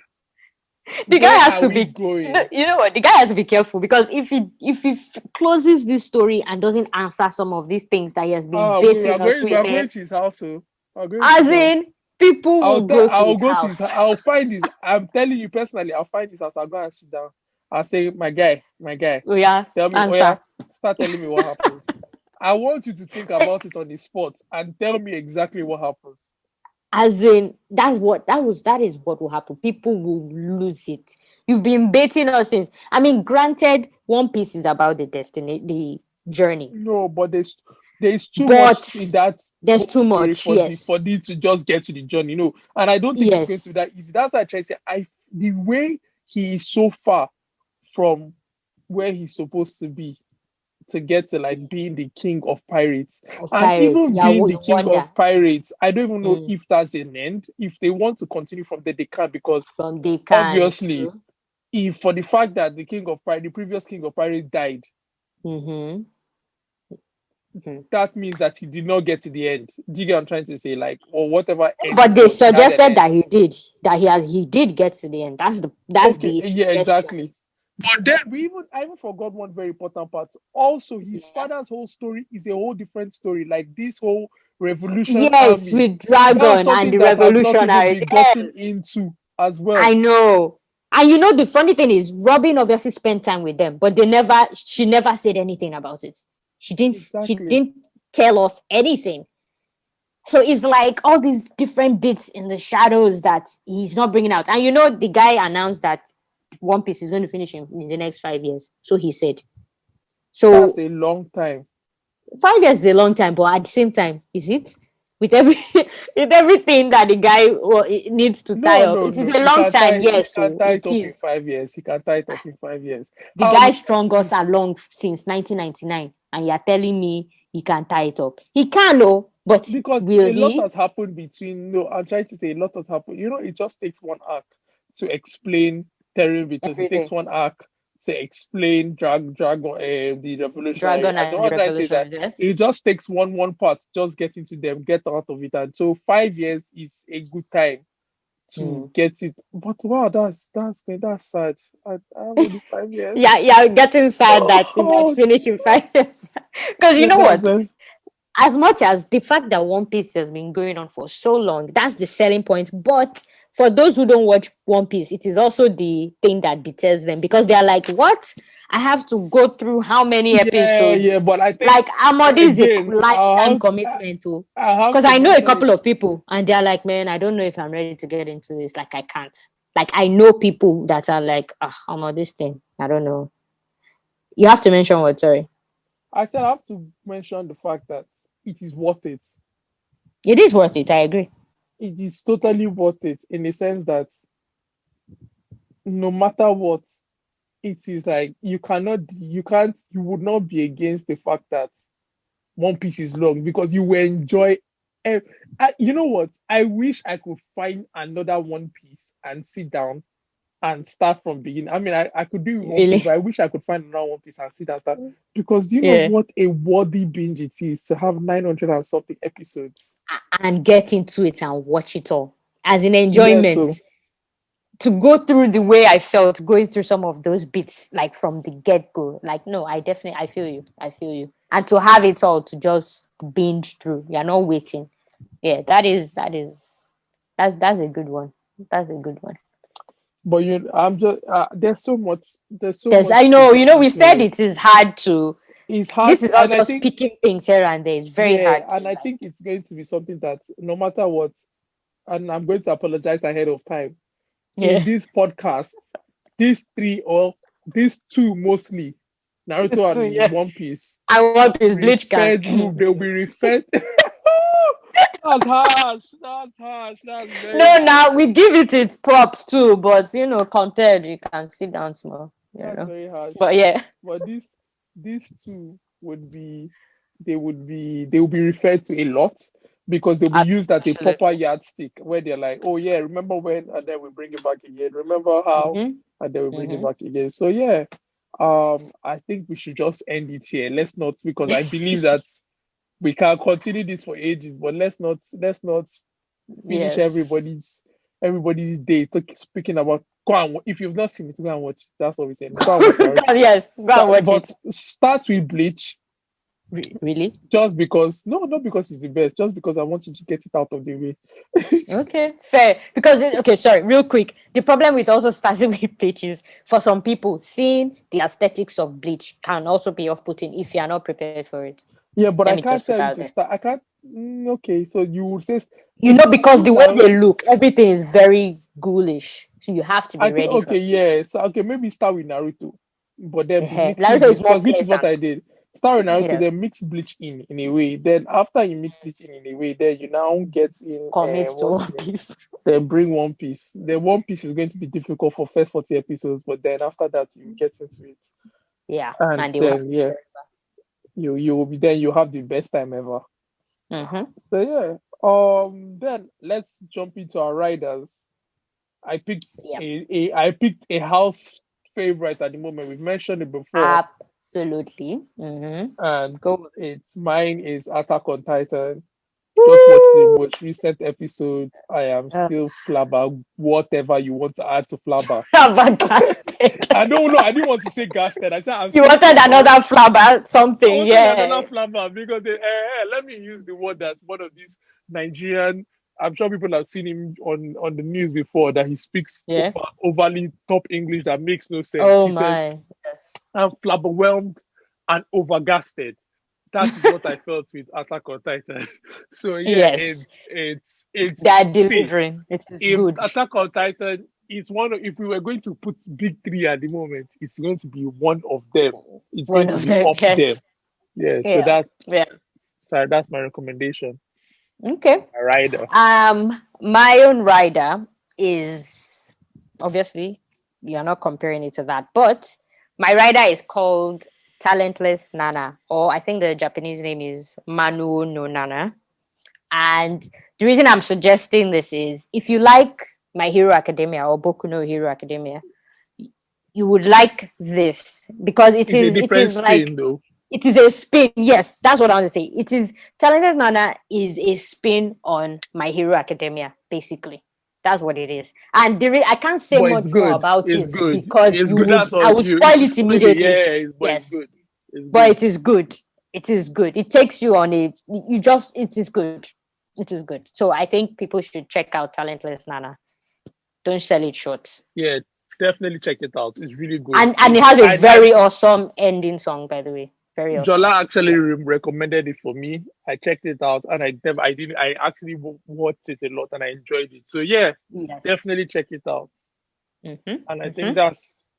The guy where has are to we be going? you know what, the guy has to be careful because if he closes this story and doesn't answer some of these things that he has been We baiting are us going. We with, are going to his house. So we're going to his as house. in people will go to I'll his go to his. house. I'll find his. I'm telling you personally. I'll find his house. I'll go and sit down. I'll say, my guy, Oh yeah, tell me. Oh yeah, answer. start telling me what happens. I want you to think about it on the spot and tell me exactly what happens. As in, that is what will happen. People will lose it. You've been baiting us since. I mean, granted, One Piece is about the journey, No, but there's too much in but that there's whole too story much. for Yes, you to just get to the journey, And I don't think it's going to be yes, that easy. That's why I try to say the way he is so far from where he's supposed to be to get to like being the king of pirates. of And pirates. even Yeah, being the you king of wonder. pirates, I don't even know Mm, if that's an end. If they want to continue from there, they can, because from they can obviously, to. if for the fact that the previous king of pirates died, Mm-hmm. that means that he did not get to the end. Do you get what I'm trying to say? Like, or whatever end it But they was, it had an suggested end. that he did get to the end. That's Okay, the yeah, suggestion. exactly. But then I even forgot one very important part. Also, his Yeah. father's whole story is a whole different story. Like this whole revolution Yes, army, with that's Dragon and something the that has not even revolutionaries. been gotten Yes, into as well. I know. And you know the funny thing is, Robin obviously spent time with them, but she never said anything about it. She Exactly. didn't tell us anything. So it's like all these different bits in the shadows that he's not bringing out. And you know, the guy announced that One Piece is going to finish in the next 5 years. So he said. That's So a long time. 5 years is a long time, but at the same time, is it? With every with everything that the guy needs to tie No, up, no, it is no. a long time. He Yes, can so tie it it up in is. 5 years. He can tie it up in 5 years. The Um, guy strung us along since 1999, and you're telling me he can tie it up. He can, oh, but because will a lot he? has happened between. No, I'm trying to say a lot has happened. It just takes one arc to explain Terry Richards. It takes Everything. one arc to explain Dragon, the revolutionary. Dragon And so and what the I'm trying to say is that Revolution, yes. it just takes one part, just get into them, get out of it. And so 5 years is a good time to Mm. get it. But wow, that's sad. I have only 5 years. Yeah, yeah, getting sad that it might Oh, finish in 5 years. Because you know that's what? it. As much as the fact that One Piece has been going on for so long, that's the selling point. But for those who don't watch One Piece, it is also the thing that deters them because they are like, what? I have to go through how many Yeah, yeah. episodes? But I think Like, Amadi is a again, lifetime commitment too. I have Because to I know a mention it. couple of people and they're like, man, I don't know if I'm ready to get into this. Like, I can't. Like, I know people that are like, I'm on this thing. I don't know. You have to mention what, sorry. I said I have to mention the fact that it is worth it. It is worth it. I agree. It is totally worth it in the sense that no matter what, it is like you would not be against the fact that One Piece is long because you will enjoy. You know what? I wish I could find another One Piece and sit down and start from beginning. I mean, I could do One Piece, Really? but I wish I could find another One Piece and sit and start because you know Yeah. what a worthy binge it is to have 900 and something episodes. And get into it and watch it all as an Yeah, enjoyment. so To go through the way I felt going through some of those bits, like from the get go. Like, no, I feel you. I feel you. And to have it all to just binge through. You're not waiting. Yeah, that's a good one. That's a good one. but I'm just there's so Yes, much I to know. get We said into. it is hard to. It's hard, This is and us I just think picking things here and there. It's very yeah, hard to and I like. think it's going to be something that no matter what, and I'm going to apologize ahead of time in Yeah. this podcast, these three or these two mostly, It's Naruto too, and yeah. One Piece, I want this bleach can. they'll be referred. That's harsh. That's harsh. That's very No, harsh. now we give it its props too, but compared, you can sit down small, That's very harsh. But yeah, But these two would be they will be referred to a lot because they'll be used as a proper absolutely. yardstick where they're like, oh yeah, remember when, and then we bring it back again. Remember how, Mm-hmm. and then we bring it Mm-hmm. back again. So yeah, I think we should just end it here. Let's not, because I believe that we can continue this for ages, but let's not finish Yes. everybody's day speaking about go and if you've not seen it, go and watch it. That's what we said. Go and watch Naruto. Yes, go and watch But it. start with Bleach Really? just because no, not because it's the best, just because I want you to get it out of the way. Okay, fair. Because okay, sorry, real quick. The problem with also starting with bleach is for some people, seeing the aesthetics of bleach can also be off-putting if you are not prepared for it. Yeah, but Let I me just can't put tell you out to there. start. I can't. Okay, so you would say Because the way Naruto. they look, everything is very ghoulish. So you have to be I think ready for okay, yeah. So okay, maybe start with Naruto, but then be mixing Naruto is bleach more because which is what pleasant. I did. Start with Naruto, then Yes. mix bleach in a way. Then after you mix bleach in a way, then you now get in Commit to what's the One name? Piece. Then bring One Piece. Then One Piece is going to be difficult for first 40 episodes, but then after that you get into it, Yeah. and And they will have then yeah, you will be then you have the best time ever. mm-hmm. So yeah, then let's jump into our riders. Yeah. I picked a house favorite at the moment. We've mentioned it before, Absolutely. Mm-hmm. and Go. it's mine is Attack on Titan. Just watch the Woo! most recent episode. I am still flabber. Whatever you want to add to flabber. Flabbergasted. I don't know. I didn't want to say gasted. I said I'm You still wanted flabber. another flabber, I something, wanted another yeah. flabber because let me use the word that one of these Nigerian. I'm sure people have seen him on the news before that he speaks Yeah. overly top English that makes no sense. Oh He says, my. Yes. "I'm flabberwhelmed and overgasted." That is what I felt with Attack on Titan. So yeah, Yes. They it's are see delivering. It is if good. Attack on Titan is one of, if we were going to put big three at the moment, it's going to be one of them. It's going One to of be them, up there. yes. Yeah, so Yeah. Yeah. that's my recommendation. Okay. A rider. My own rider is obviously you're not comparing it to that, but my rider is called Talentless Nana, or I think the Japanese name is Manu no Nana. And the reason I'm suggesting this is if you like My Hero Academia or Boku no Hero Academia, you would like this because It's a it different is spin like though. it is a spin. Yes, that's what I want to say. It is Talented Nana is a spin on My Hero Academia, basically. That's what it is. And I can't say But it's much more good. about It's it good. because It's good. That's I all would you spoil should it spoil it. immediately. Yeah, but it's good. Yes. It's But good. it is good. It is good. It takes you on it is good. It is good. So I think people should check out Talentless Nana. Don't sell it short. Yeah, definitely check it out. It's really good. And it has a very awesome ending song, by the way. Very awesome. Jola actually recommended it for me. I checked it out, and I actually watched it a lot, and I enjoyed it. So yeah, Yes. definitely check it out. Mm-hmm. And I think Mm-hmm. that's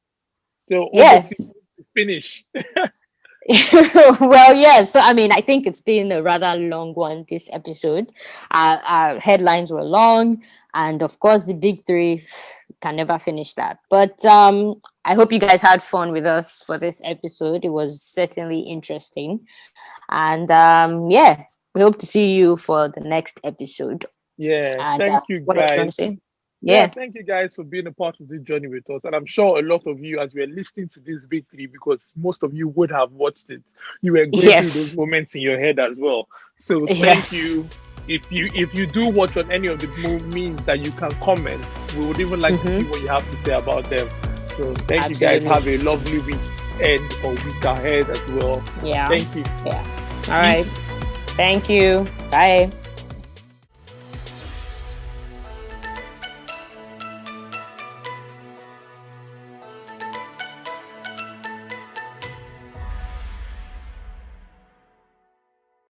still over Yeah. to you to finish. Well, yeah. So, I mean, I think it's been a rather long one this episode. Our headlines were long, and of course, the big three can never finish that. But I hope you guys had fun with us for this episode. It was certainly interesting, and yeah, we hope to see you for the next episode. Yeah, And thank you what else do you want guys. to say? Yeah, Yeah. thank you guys for being a part of this journey with us. And I'm sure a lot of you, as we're listening to this victory, because most of you would have watched it, you were going through those Yes. moments in your head as well. So thank Yes. you. If you do watch on any of the means that you can comment, we would even like to see Mm-hmm. what you have to say about them. So thank you guys. Absolutely. Have a lovely week end or week ahead as well. Yeah. Thank you. Yeah. All right. Peace. Thank you. Bye.